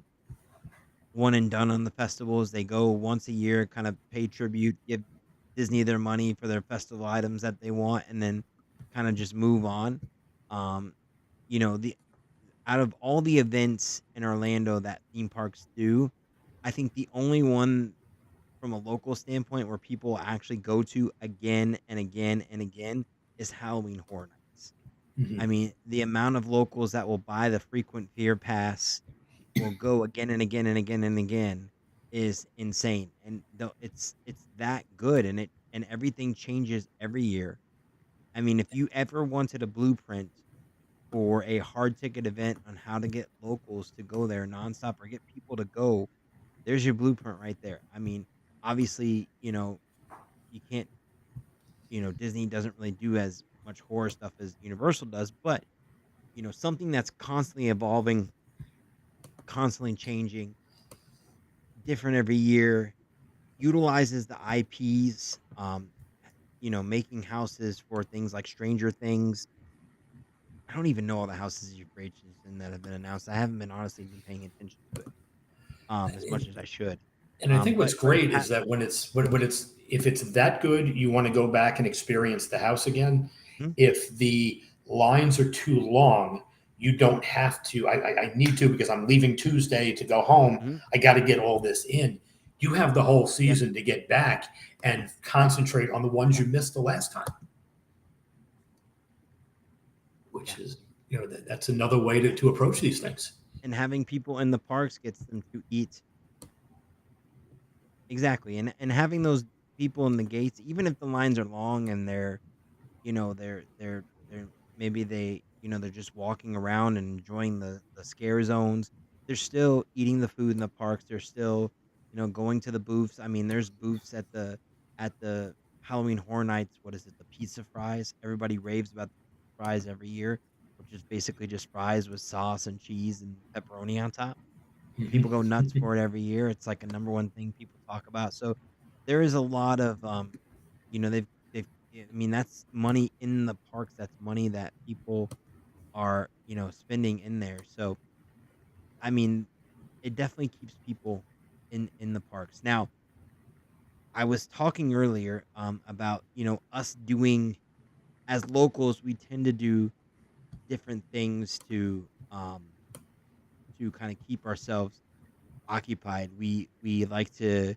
one and done on the festivals. They go once a year, kind of pay tribute, give Disney their money for their festival items that they want, and then kind of just move on. Um, the out of all the events in Orlando that theme parks do, I think the only one from a local standpoint where people actually go to again and again and again is Halloween Horror Nights. I Mhm. mean, the amount of locals that will buy the frequent fear pass, will go again and again and again and again, is insane. And it's that good, and everything changes every year. I mean, if you ever wanted a blueprint for a hard ticket event on how to get locals to go there nonstop or get people to go, there's your blueprint right there. I mean, obviously, you can't, Disney doesn't really do as much horror stuff as Universal does, but something that's constantly evolving, constantly changing, different every year, utilizes the IPs, making houses for things like Stranger Things. I don't even know all the houses you've created and that have been announced. I haven't been honestly been paying attention to it as much as I should. And I think what's But great is that when it's if it's that good, you want to go back and experience the house again. mhm, If the lines are too long, you don't have to. I need to because I'm leaving Tuesday to go home. mhm, I got to get all this in. You have the whole yeah, season to get back and concentrate on the ones you missed the last time, yeah. which is that's another way to approach these things. And having people in the parks gets them to eat. Exactly. And having those people in the gates, even if the lines are long and they're maybe they're just walking around and enjoying the scare zones. They're still eating the food in the parks. They're still, going to the booths. I mean, there's booths at the Halloween Horror Nights. What is it? The pizza fries. Everybody raves about the fries every year, which is basically just fries with sauce and cheese and pepperoni on top. People go nuts Mhm. for it every year. It's like a number one thing people talk about. So there is a lot of they've I mean, that's money in the parks. That's money that people are, spending in there. So I mean, it definitely keeps people in the parks. Now, I was talking earlier about, us doing as locals, we tend to do different things to kind of keep ourselves occupied. We like to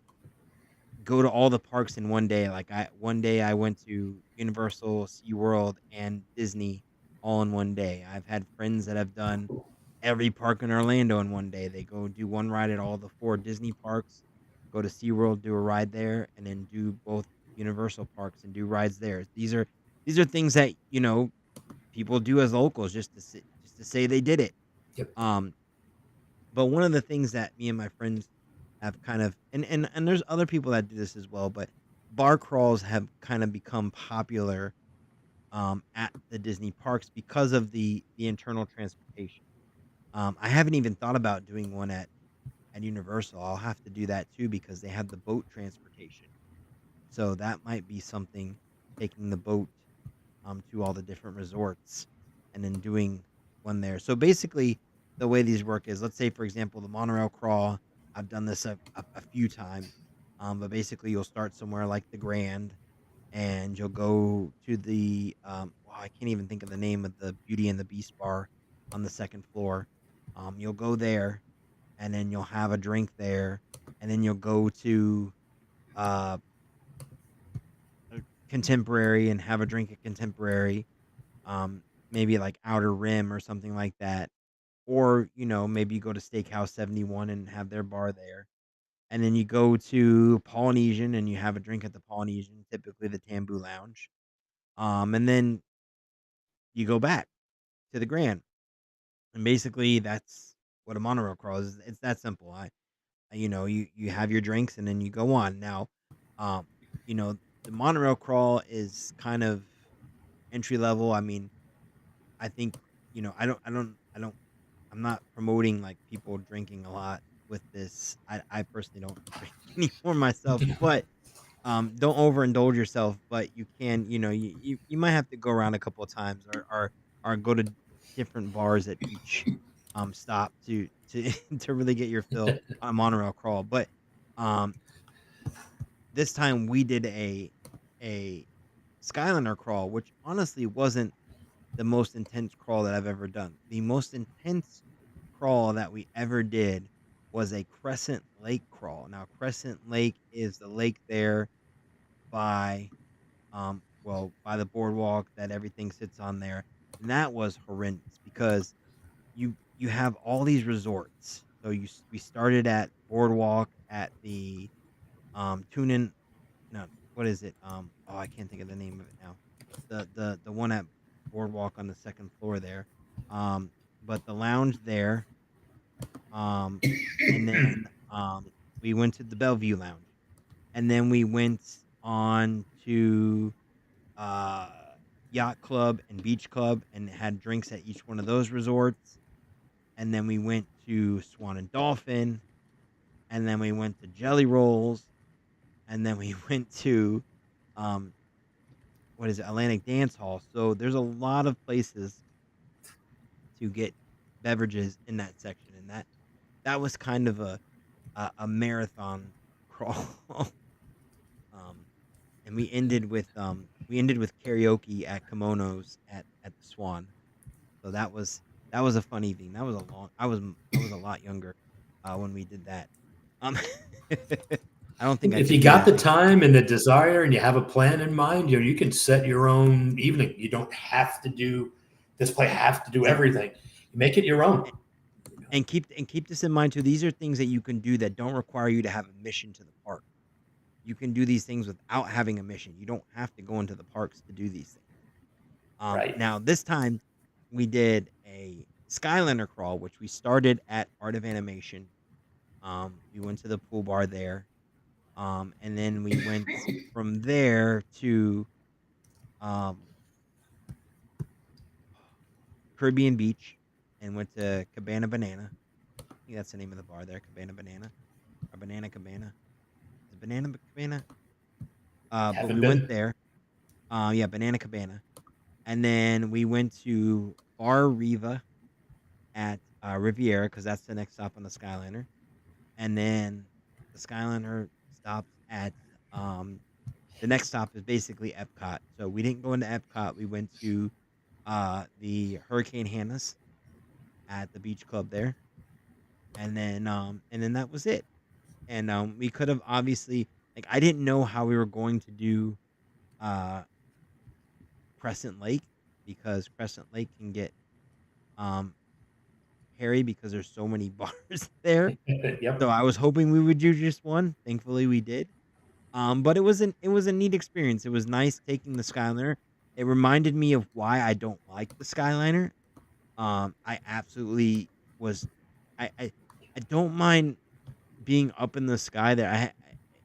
go to all the parks in one day. Like one day I went to Universal, SeaWorld, and Disney all in one day. I've had friends that have done every park in Orlando in one day. They go do one ride at all the 4 Disney parks, go to SeaWorld, do a ride there, and then do both Universal parks and do rides there. These are things that, people do as locals just to say they did it. Yep. Um but one of the things that me and my friends have kind of and there's other people that do this as well, but bar crawls have kind of become popular at the Disney parks because of the internal transportation. I haven't even thought about doing one at Universal. I'll have to do that too because they have the boat transportation. So that might be something, taking the boat to all the different resorts and then doing one there. So basically, the way these work is, let's say, for example, the monorail crawl. I've done this a few times, but basically, you'll start somewhere like the Grand, and you'll go to the well, I can't even think of the name of the Beauty and the Beast bar on the second floor. You'll go there, and then you'll have a drink there, and then you'll go to uh, Contemporary and have a drink at Contemporary, maybe like Outer Rim or something like that. Or, maybe you go to Steakhouse 71 and have their bar there. And then you go to Polynesian and you have a drink at the Polynesian, typically the Tambu Lounge. And then you go back to the Grand. And basically that's what a monorail crawl is. It's that simple. You have your drinks and then you go on. Now, um, you know, the monorail crawl is kind of entry level. I mean, I think, I don't I'm not promoting, like, people drinking a lot with this. I personally don't drink anymore myself, but, don't overindulge yourself, but you can, you might have to go around a couple of times or go to different bars at each, stop to to really get your fill on a monorail crawl, but, um, this time we did a Skyliner crawl, which honestly wasn't the most intense crawl that I've ever done. The most intense crawl that we ever did was a Crescent Lake crawl. Now, Crescent Lake is the lake there by well, by the boardwalk that everything sits on there, and that was horrendous because you have all these resorts. So we started at boardwalk at the tune no, what is it? Oh, I can't think of the name of it now. The one at boardwalk on the second floor there. Um, but the lounge there. Um, and then we went to the Bellevue Lounge, and then we went on to uh yacht club and beach club and had drinks at each one of those resorts. And then we went to Swan and Dolphin, and then we went to Jelly Rolls, and then we went to um what is it, Atlantic Dance Hall. So there's a lot of places to get beverages in that section, and that was kind of a marathon crawl. um, and we ended with karaoke at Kimonos at the Swan. So that was a fun evening. That was a long. I was a lot younger when we did that. Um, I don't think I If could you do got that the now. time and the desire and you have a plan in mind, you can set your own evening. You don't have to do this play, have to do And everything. You make it your own. and keep this in mind too. These are things that you can do that don't require you to have a mission to the park. You can do these things without having a mission. You don't have to go into the parks to do these things. Right. Now this time we did a Skyliner crawl, which we started at Art of Animation. We went to the pool bar there, and then we went from there to um, Caribbean Beach and went to Cabana Banana. I think that's the name of the bar there, Cabana Banana or Banana Cabana. Is it Banana Cabana? But Haven't we went been. there. Yeah, Banana Cabana, and then we went to Bar Riva at Riviera because that's the next stop on the Skyliner, and then the Skyliner stops at um, the next stop is basically Epcot. So we didn't go into Epcot. We went to the Hurricane Hannah's at the beach club there, and then that was it. And we could have obviously, like, I didn't know how we were going to do uh Crescent Lake because Crescent Lake can get um hairy because there's so many bars there. So Yep. I was hoping we would do just one. Thankfully we did. But it was a neat experience. It was nice taking the Skyliner. It reminded me of why I don't like the Skyliner. I absolutely was. I I don't mind being up in the sky there.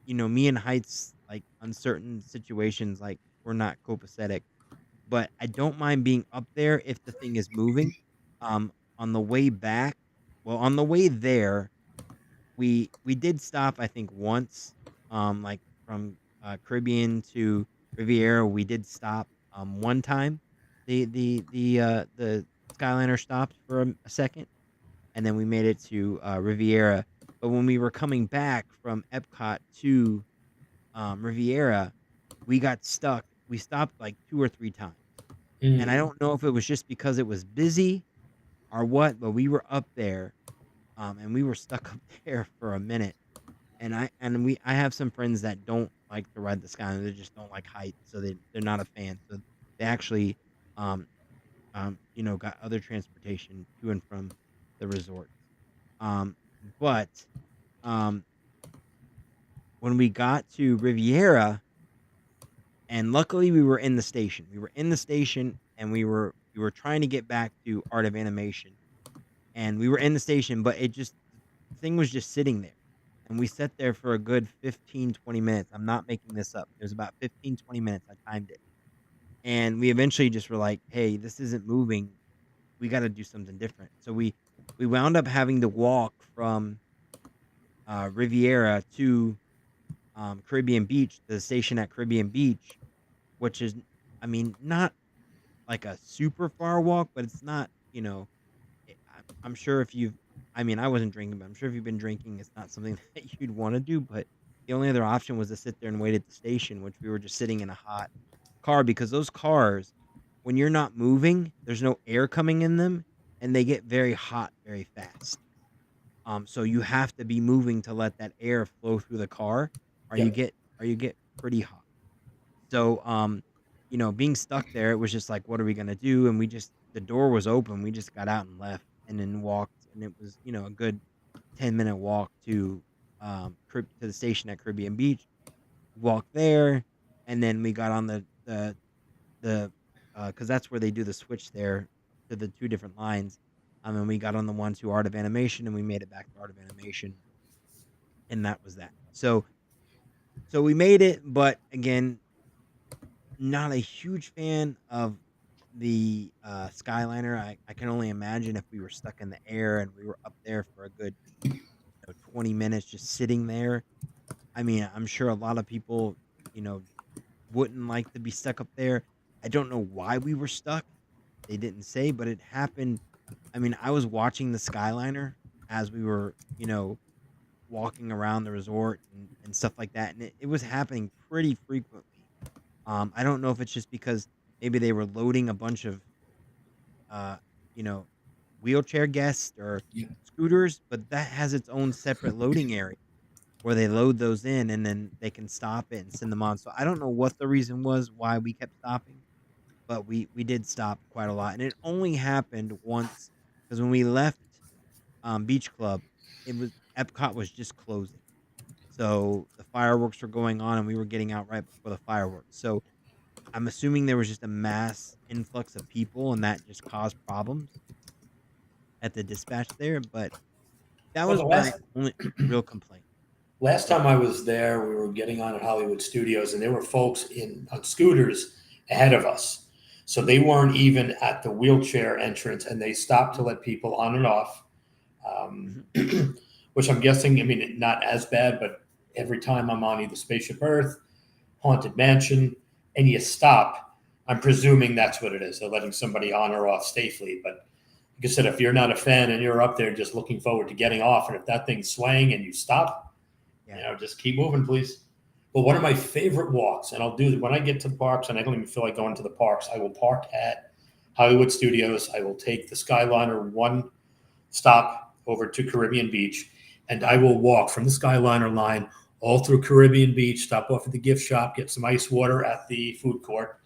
Me and heights, like uncertain situations, like we're not copacetic. But I don't mind being up there if the thing is moving. On the way back, well, on the way there, we did stop, I think, once, like, from, Caribbean to Riviera, we did stop, one time. The Skyliner stopped for a second, and then we made it to, Riviera. But when we were coming back from Epcot to, Riviera, we got stuck. We stopped, like, 2 or 3 times, and I Mm. don't know if it was just because it was busy or what, but we were up there, and we were stuck up there for a minute. I have some friends that don't like to ride the Skyliner. They just don't like heights, so they're not a fan. So they actually, um got other transportation to and from the resorts. Um, but um, when we got to Riviera, and luckily we were in the station. We were in the station, and we were trying to get back to Art of Animation, and we were in the station, but the thing was just sitting there. And we sat there for a good 15-20 minutes. I'm not making this up. It was about 15-20 minutes. I timed it. And we eventually just were like, hey, this isn't moving. We got to do something different. So we wound up having to walk from Riviera to Caribbean Beach, the station at Caribbean Beach, which is, I mean, not like a super far walk, but it's not, I'm sure if you've, I mean, I wasn't drinking, but I'm sure if you've been drinking, it's not something that you'd want to do. But the only other option was to sit there and wait at the station, which we were just sitting in a hot car because those cars, when you're not moving, there's no air coming in them, and they get very hot very fast. So you have to be moving to let that air flow through the car, or Yep. you get pretty hot. So being stuck there, it was just like, what are we gonna do? And the door was open. We just got out and left, and then walked, and it was a good 10-minute walk to the station at Caribbean Beach. Walked there, and then we got on the because that's where they do the switch there to the two different lines. And we got on the one to Art of Animation, and we made it back to Art of Animation, and that was that. So we made it, but again, not a huge fan of the Skyliner. I can only imagine if we were stuck in the air and we were up there for a good 20 minutes just sitting there. I mean, I'm sure a lot of people, you know, wouldn't like to be stuck up there. I don't know why we were stuck. They didn't say, but it happened. I mean, I was watching the Skyliner as we were, walking around the resort and stuff like that, and it was happening pretty frequently. I don't know if it's just because maybe they were loading a bunch of, uh, you know, wheelchair guests or Yeah. scooters, but that has its own separate loading area where they load those in and then they can stop it and send them on. So I don't know what the reason was why we kept stopping, but we did stop quite a lot, and it only happened once because when we left Beach Club, it was Epcot was just closing, so the fireworks were going on, and we were getting out right before the fireworks. So I'm assuming there was just a mass influx of people, and that just caused problems at the dispatch there. But that Well, was my only real complaint. last But time I was there, we were getting on at Hollywood Studios, and there were folks in on scooters ahead of us. So they weren't even at the wheelchair entrance, and they stopped to let people on and off. Um, mhm, which I'm guessing, I mean, not as bad, but every time I'm on either Spaceship Earth, Haunted Mansion, and you stop, I'm presuming that's what it is. They're letting somebody on or off safely. But like I said, if you're not a fan and you're up there just looking forward to getting off, and if that thing's swaying and you stop, yeah, just keep moving, please. But one of my favorite walks, and I'll do when I get to the parks, and I don't even feel like going to the parks, I will park at Hollywood Studios. I will take the Skyliner one stop over to Caribbean Beach, and I will walk from the Skyliner line all through Caribbean Beach, stop off at the gift shop, get some ice water at the food court,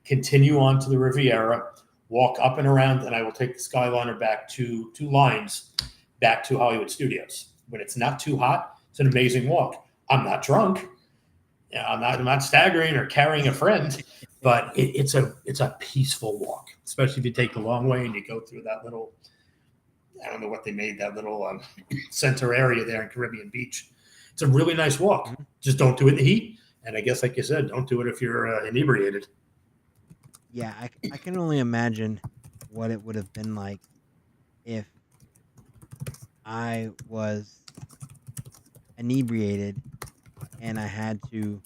continue on to the Riviera, walk up and around, and I will take the Skyliner back to two lines back to Hollywood Studios. When it's not too hot, it's an amazing walk. I'm not drunk. I'm not staggering or carrying a friend, but it's a peaceful walk, especially if you take the long way and you go through that little, I don't know what they made that little center area there in Caribbean Beach. It's a really nice walk. mhm. Just don't do it in the heat. And I guess, like you said, don't do it if you're inebriated. Yeah. I can only imagine what it would have been like if I was inebriated and I had to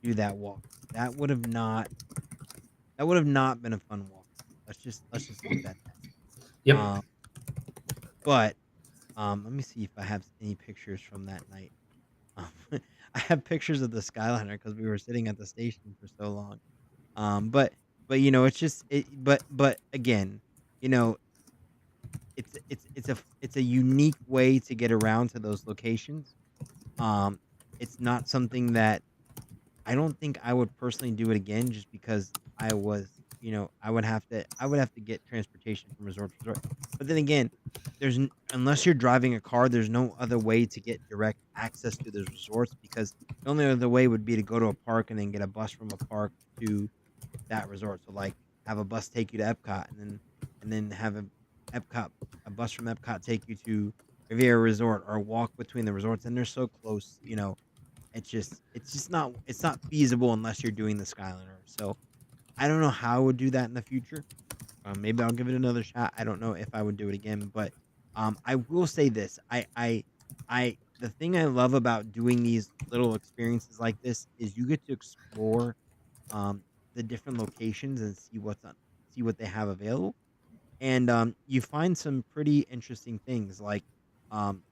do that walk. That would have not that would have not been a fun walk. Let's just leave it at that. Yep. But let me see if I have any pictures from that night. Um, I have pictures of the Skyliner because we were sitting at the station for so long. But it's just but again, you know, it's a unique way to get around to those locations. Um, it's not something that I don't think I would personally do it again just because I was, I would have to get transportation from resort to resort. But then again, unless you're driving a car, there's no other way to get direct access to those resorts because the only other way would be to go to a park and then get a bus from a park to that resort. So like have a bus take you to Epcot and then have Epcot a bus from Epcot take you to Riviera Resort or walk between the resorts and they're so close. It's not feasible unless you're doing the Skyliner. So I don't know how I would do that in the future. Maybe I'll give it another shot. I don't know if I would do it again, but I will say this: the thing I love about doing these little experiences like this is you get to explore um, the different locations and see what they have available, and you find some pretty interesting things like um,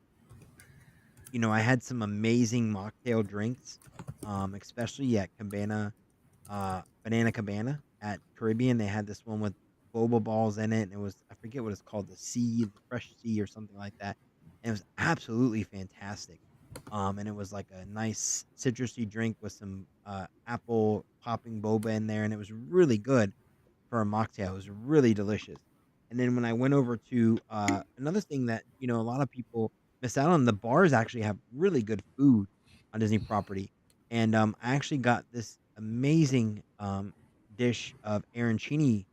I had some amazing mocktail drinks, especially at Banana Cabana at Caribbean. They had this one with boba balls in it, and it was I forget what it's called, the fresh sea or something like that. And it was absolutely fantastic. And it was like a nice citrusy drink with some apple popping boba in there, and it was really good for a mocktail. It was really delicious. And then when I went over to another thing that a lot of people miss out on, the bars actually have really good food on Disney property. And I actually got this amazing dish of arancini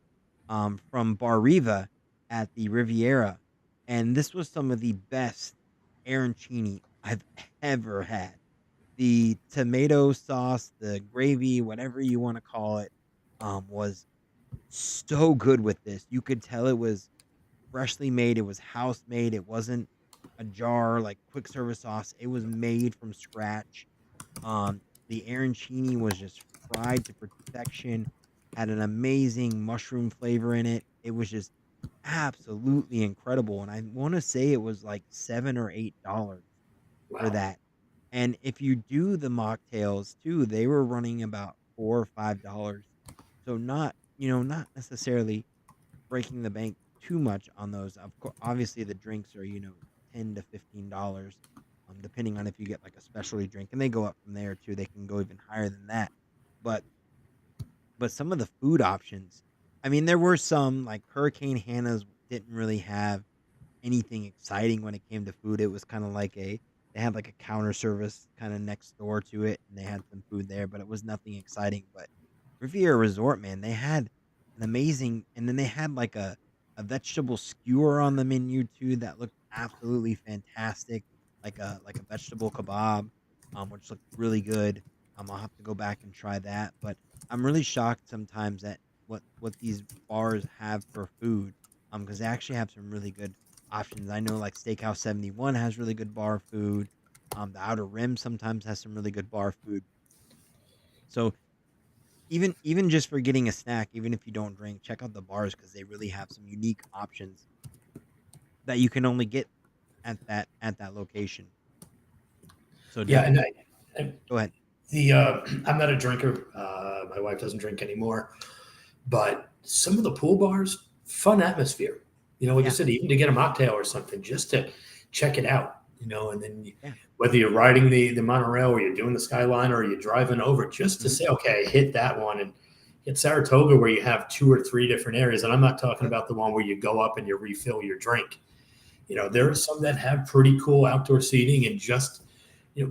from Bar Riva at the Riviera, and this was some of the best arancini I've ever had. The tomato sauce, the gravy, whatever you want to call it, was so good with this. You could tell it was freshly made. It was house made. It wasn't a jar like quick service sauce. It was made from scratch. The arancini was just fried to perfection. Had an amazing mushroom flavor in it. It was just absolutely incredible. And I want to say it was like $7 or $8 for Wow. that. And if you do the mocktails too, they were running about $4 or $5. So not necessarily breaking the bank too much on those. Of course, obviously the drinks are, $10 to $15, depending on if you get like a specialty drink, and they go up from there too. They can go even higher than that. But some of the food options, I mean, there were some like Hurricane Hannah's didn't really have anything exciting when it came to food. It was kind of like they had like a counter service kind of next door to it, and they had some food there, but it was nothing exciting. But Riviera Resort, man, they had an amazing, and then they had like a vegetable skewer on the menu too that looked absolutely fantastic, like a vegetable kebab, which looked really good. I'll have to go back and try that, but I'm really shocked sometimes at what these bars have for food, because they actually have some really good options. I know like Steakhouse 71 has really good bar food. The Outer Rim sometimes has some really good bar food. So even just for getting a snack, even if you don't drink, check out the bars because they really have some unique options that you can only get at that location. So Yeah, and definitely and go ahead. the I'm not a drinker. My wife doesn't drink anymore, but some of the pool bars, fun atmosphere. Like you Yeah, said, even to get a mocktail or something, just to check it out. And then yeah, whether you're riding the monorail or you're doing the Skyline or you're driving over, just to hmm say, okay, I hit that one. And at Saratoga, where you have two or three different areas, and I'm not talking yep, about the one where you go up and you refill your drink. hmm There are some that have pretty cool outdoor seating, and just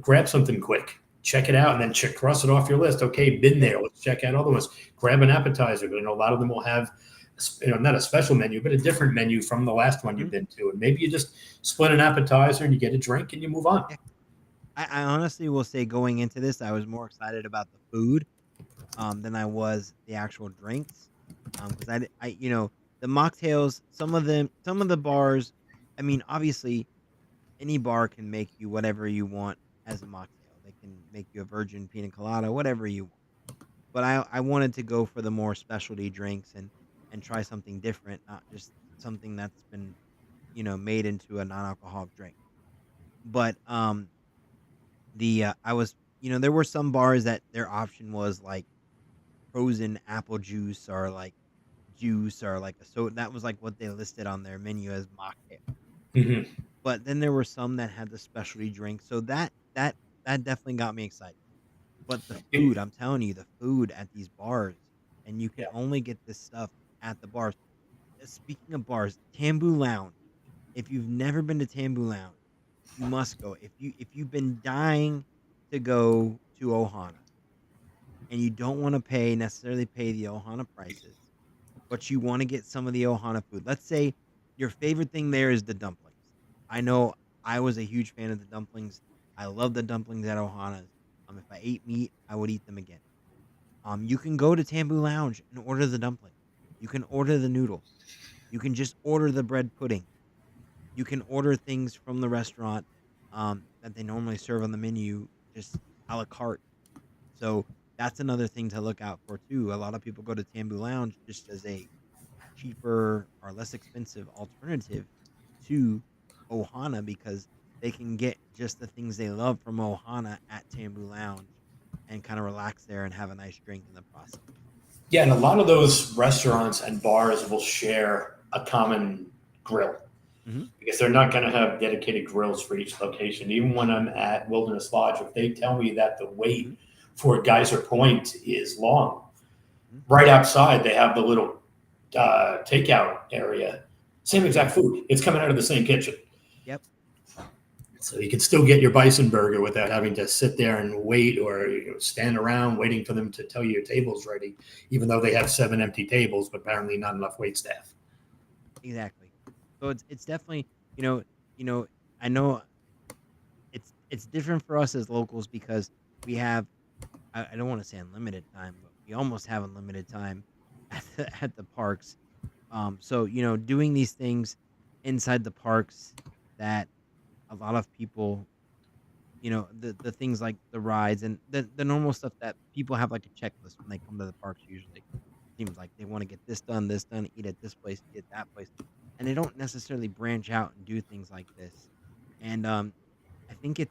grab something quick, check it out, and then cross it off your list. Okay, been yeah, there. Let's check out other ones. Grab an appetizer. A lot of them will have, not a special menu, but a different menu from the last one hmm you've been to. And maybe you just split an appetizer and you get a drink and you move on. yeah. I honestly will say going into this, I was more excited about the food than I was the actual drinks. Because the mocktails, some of the bars. I mean, obviously, any bar can make you whatever you want as a mocktail. They can make you a virgin pina colada, whatever you want. But I wanted to go for the more specialty drinks and try something different, not just something that's been made into a non-alcoholic drink. But the I was there were some bars that their option was like frozen apple juice or like juice or like a soda. That was like what they listed on their menu as mocktail. Mm-hmm. But then there were some that had the specialty drink, so that definitely got me excited. But the food, I'm telling you, the food at these bars, and you can Yeah. only get this stuff at the bars. Speaking of bars, Tambu Lounge. If you've never been to Tambu Lounge, you must go. If you've been dying to go to Ohana and you don't want to necessarily pay the Ohana prices, but you want to get some of the Ohana food. Let's say your favorite thing there is the dumplings. I know I was a huge fan of the dumplings. I love the dumplings at Ohana's. If I ate meat, I would eat them again. You can go to Tambu Lounge and order the dumplings. You can order the noodles. You can just order the bread pudding. You can order things from the restaurant that they normally serve on the menu, just a la carte. So that's another thing to look out for too. A lot of people go to Tambu Lounge just as a cheaper or less expensive alternative to Ohana because they can get just the things they love from Ohana at Tambu Lounge and kind of relax there and have a nice drink in the process. Yeah, and a lot of those restaurants and bars will share a common grill Hmm because they're not going to have dedicated grills for each location. Even when I'm at Wilderness Lodge, if they tell me that the hmm wait for Geyser Point is long. Mhm. Right outside, they have the little takeout area. Same Yeah. exact food. It's coming out of the same kitchen. Yep. So you can still get your bison burger without having to sit there and wait or stand around waiting for them to tell you your table's ready, even though they have 7 empty tables, but apparently not enough wait staff. Exactly. So it's definitely, you know, you know, I know it's different for us as locals because we have, I don't want to say unlimited time, but we almost have unlimited time at the parks. So doing these things inside the parks that a lot of people, the things like the rides and the normal stuff that people have like a checklist when they come to the parks usually. Seems like they wanna get this done, eat at this place, eat at that place, and they don't necessarily branch out and do things like this. And, I think,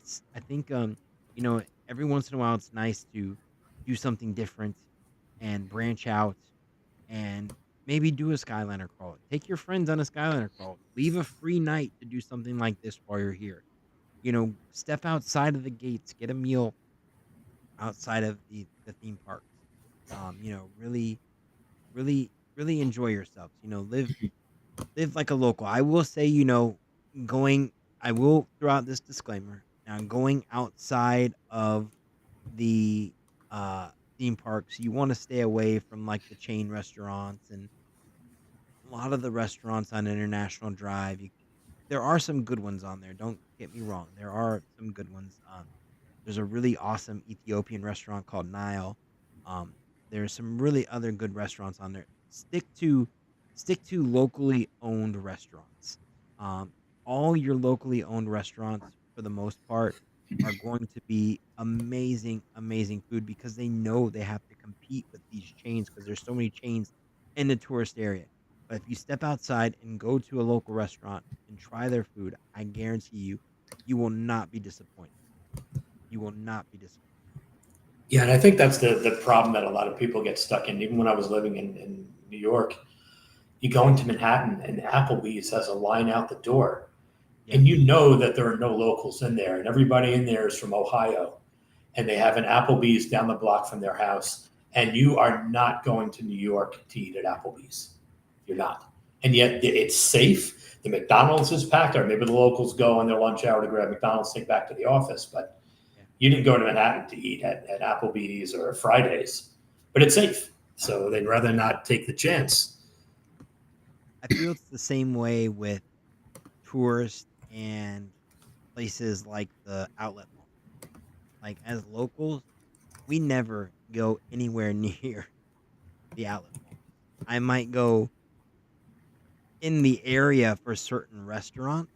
every once in a while, it's nice to do something different and branch out and maybe do a Skyliner crawl. Take your friends on a Skyliner crawl. Leave a free night to do something like this while you're here. Step outside of the gates, get a meal outside of the theme parks. Really, really, really enjoy yourselves. Live like a local. I will say, going. I will throw out this disclaimer. Now, going outside of the uh theme parks, you want to stay away from like the chain restaurants and a lot of the restaurants on International Drive. There are some good ones on there. Don't get me wrong. There are some good ones. There's a really awesome Ethiopian restaurant called Nile. Um, there's some really other good restaurants on there. Stick to locally owned restaurants. Um, all your locally owned restaurants, for the most part, are going to be amazing, amazing food because they know they have to compete with these chains because there's so many chains in the tourist area. But if you step outside and go to a local restaurant and try their food, I guarantee you, you will not be disappointed. You will not be disappointed. Yeah, and I think that's the problem that a lot of people get stuck in. Even when I was living in New York, you go into Manhattan and Applebee's has a line out the door, Yep. and you know that there are no locals in there, and everybody in there is from Ohio, and they have an Applebee's down the block from their house, and you are not going to New York to eat at Applebee's. You're Yeah. not. And yet it's safe. The McDonald's is packed, or maybe the locals go on their lunch hour to grab McDonald's, take back to the office. But Yeah. you didn't go to Manhattan to eat at Applebee's or Fridays, but it's safe. So they'd rather not take the chance. I feel it's the same way with tourists and places like the outlet mall. Like as locals, we never go anywhere near the outlet malls. I might go in the area for certain restaurants,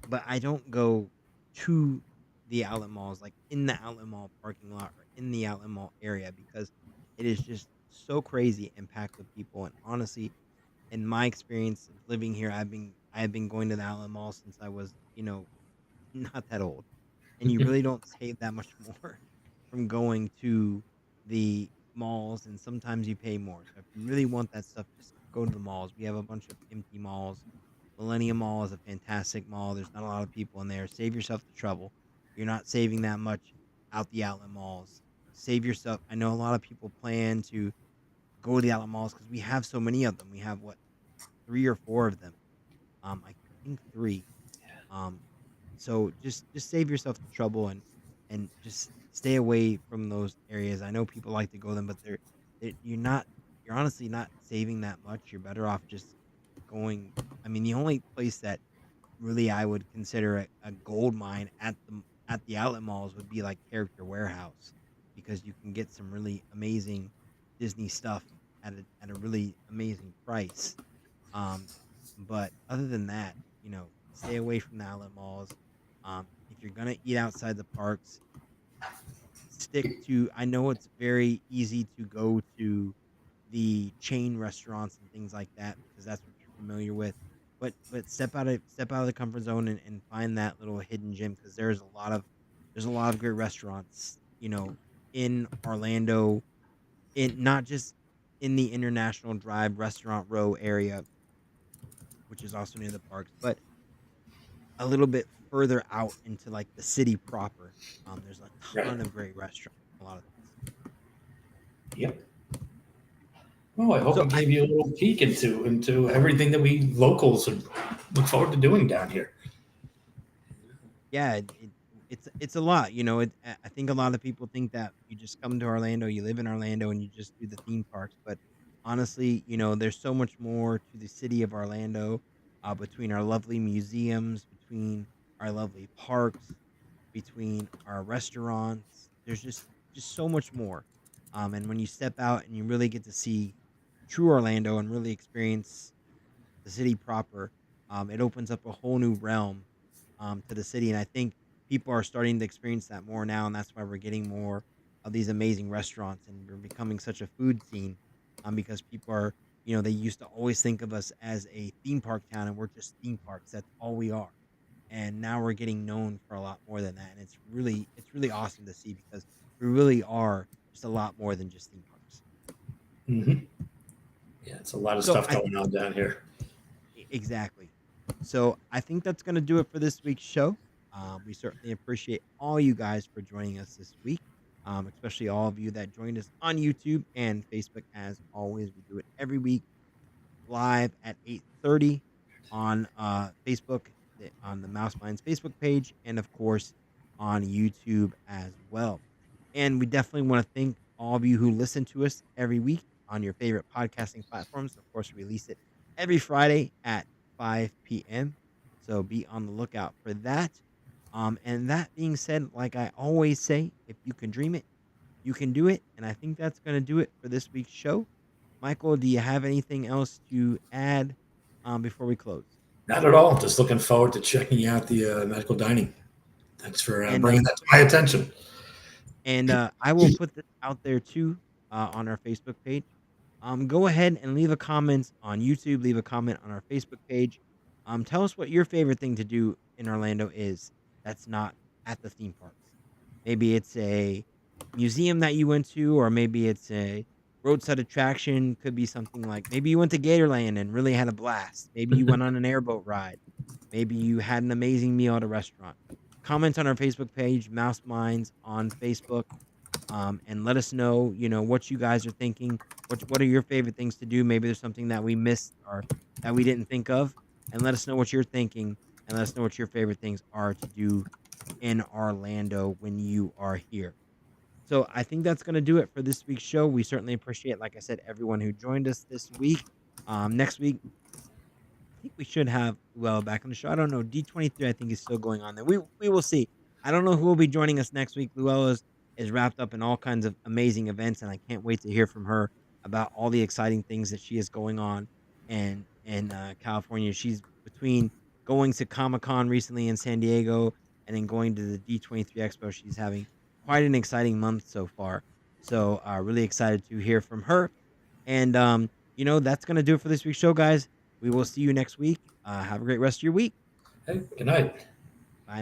but I don't go to the outlet malls, like in the outlet mall parking lot or in the outlet mall area because it is just so crazy and packed with people. And honestly, in my experience of living here, I have been going to the outlet mall since I was, not that old. And you really don't save that much more from going to the malls, and sometimes you pay more. So if you really want that stuff, just go to the malls. We have a bunch of empty malls. Millennium Mall is a fantastic mall. There's not a lot of people in there. Save yourself the trouble. You're not saving that much out the outlet malls. Save yourself. I know a lot of people plan to go to the outlet malls because we have so many of them. We have what, three or four of them. I think three. Um, so just save yourself the trouble and just stay away from those areas. I know people like to go them, but you're not, you're honestly not saving that much. You're better off just going. I mean, the only place that really I would consider a gold mine at the outlet malls would be like Character Warehouse because you can get some really amazing Disney stuff at a really amazing price. Um, but other than that, stay away from the outlet malls. If you're gonna eat outside the parks, stick to. I know it's very easy to go to the chain restaurants and things like that because that's what you're familiar with. But step out of the comfort zone and find that little hidden gem because there's a lot of great restaurants, in Orlando, in not just in the International Drive Restaurant Row area, which is also near the parks, but a little bit further out into like the city proper. There's a Right. ton of great restaurants, a lot of Yep. Well, I hope So it I gave you a little peek into everything that we locals would look forward to doing down here. Yeah, it's a lot. I think a lot of people think that you just come to Orlando, you live in Orlando, and you just do the theme parks. But honestly, there's so much more to the city of Orlando. Between our lovely museums, between our lovely parks, between our restaurants, there's just so much more. And when you step out and you really get to see true Orlando and really experience the city proper, it opens up a whole new realm to the city. And I think people are starting to experience that more now. And that's why we're getting more of these amazing restaurants and we're becoming such a food scene because people are, they used to always think of us as a theme park town and we're just theme parks. That's all we are. And now we're getting known for a lot more than that. And it's really awesome to see because we really are just a lot more than just theme parks. Hmm. Yeah, it's a lot of So stuff I going on down here. Exactly. So I think that's going to do it for this week's show. We certainly appreciate all you guys for joining us this week, especially all of you that joined us on YouTube and Facebook. As always, we do it every week live at 8:30 on Facebook, on the Mouse Minds Facebook page, and of course on YouTube as well. And we definitely want to thank all of you who listen to us every week on your favorite podcasting platforms. Of course, we release it every Friday at 5 p.m. So be on the lookout for that. And that being said, like I always say, if you can dream it, you can do it. And I think that's going to do it for this week's show. Michael, do you have anything else to add before we close? Not at all. Just looking forward to checking out the medical dining. Thanks for And bringing that to my attention. I will put this out there too on our Facebook page. Go ahead and leave a comment on YouTube. Leave a comment on our Facebook page. Tell us what your favorite thing to do in Orlando is. That's not at the theme parks. Maybe it's a museum that you went to, or maybe it's a roadside attraction. Could be something like maybe you went to Gatorland and really had a blast. Maybe you went on an airboat ride. Maybe you had an amazing meal at a restaurant. Comment on our Facebook page, Mouse Minds on Facebook, and let us know, what you guys are thinking. What are your favorite things to do? Maybe there's something that we missed or that we didn't think of, and let us know what you're thinking, and let us know what your favorite things are to do in Orlando when you are here. So I think that's going to do it for this week's show. We certainly appreciate, like I said, everyone who joined us this week. Next week, I think we should have back on the show. I don't know. D23, I think, is still going on there. We will see. I don't know who will be joining us next week. Is wrapped up in all kinds of amazing events, and I can't wait to hear from her about all the exciting things that she is going on in California. She's between going to Comic Con recently in San Diego and then going to the D23 Expo. She's having quite an exciting month so far. So really excited to hear from her. And that's gonna do it for this week's show, guys. We will see you next week. Have a great rest of your week. Hey, good night.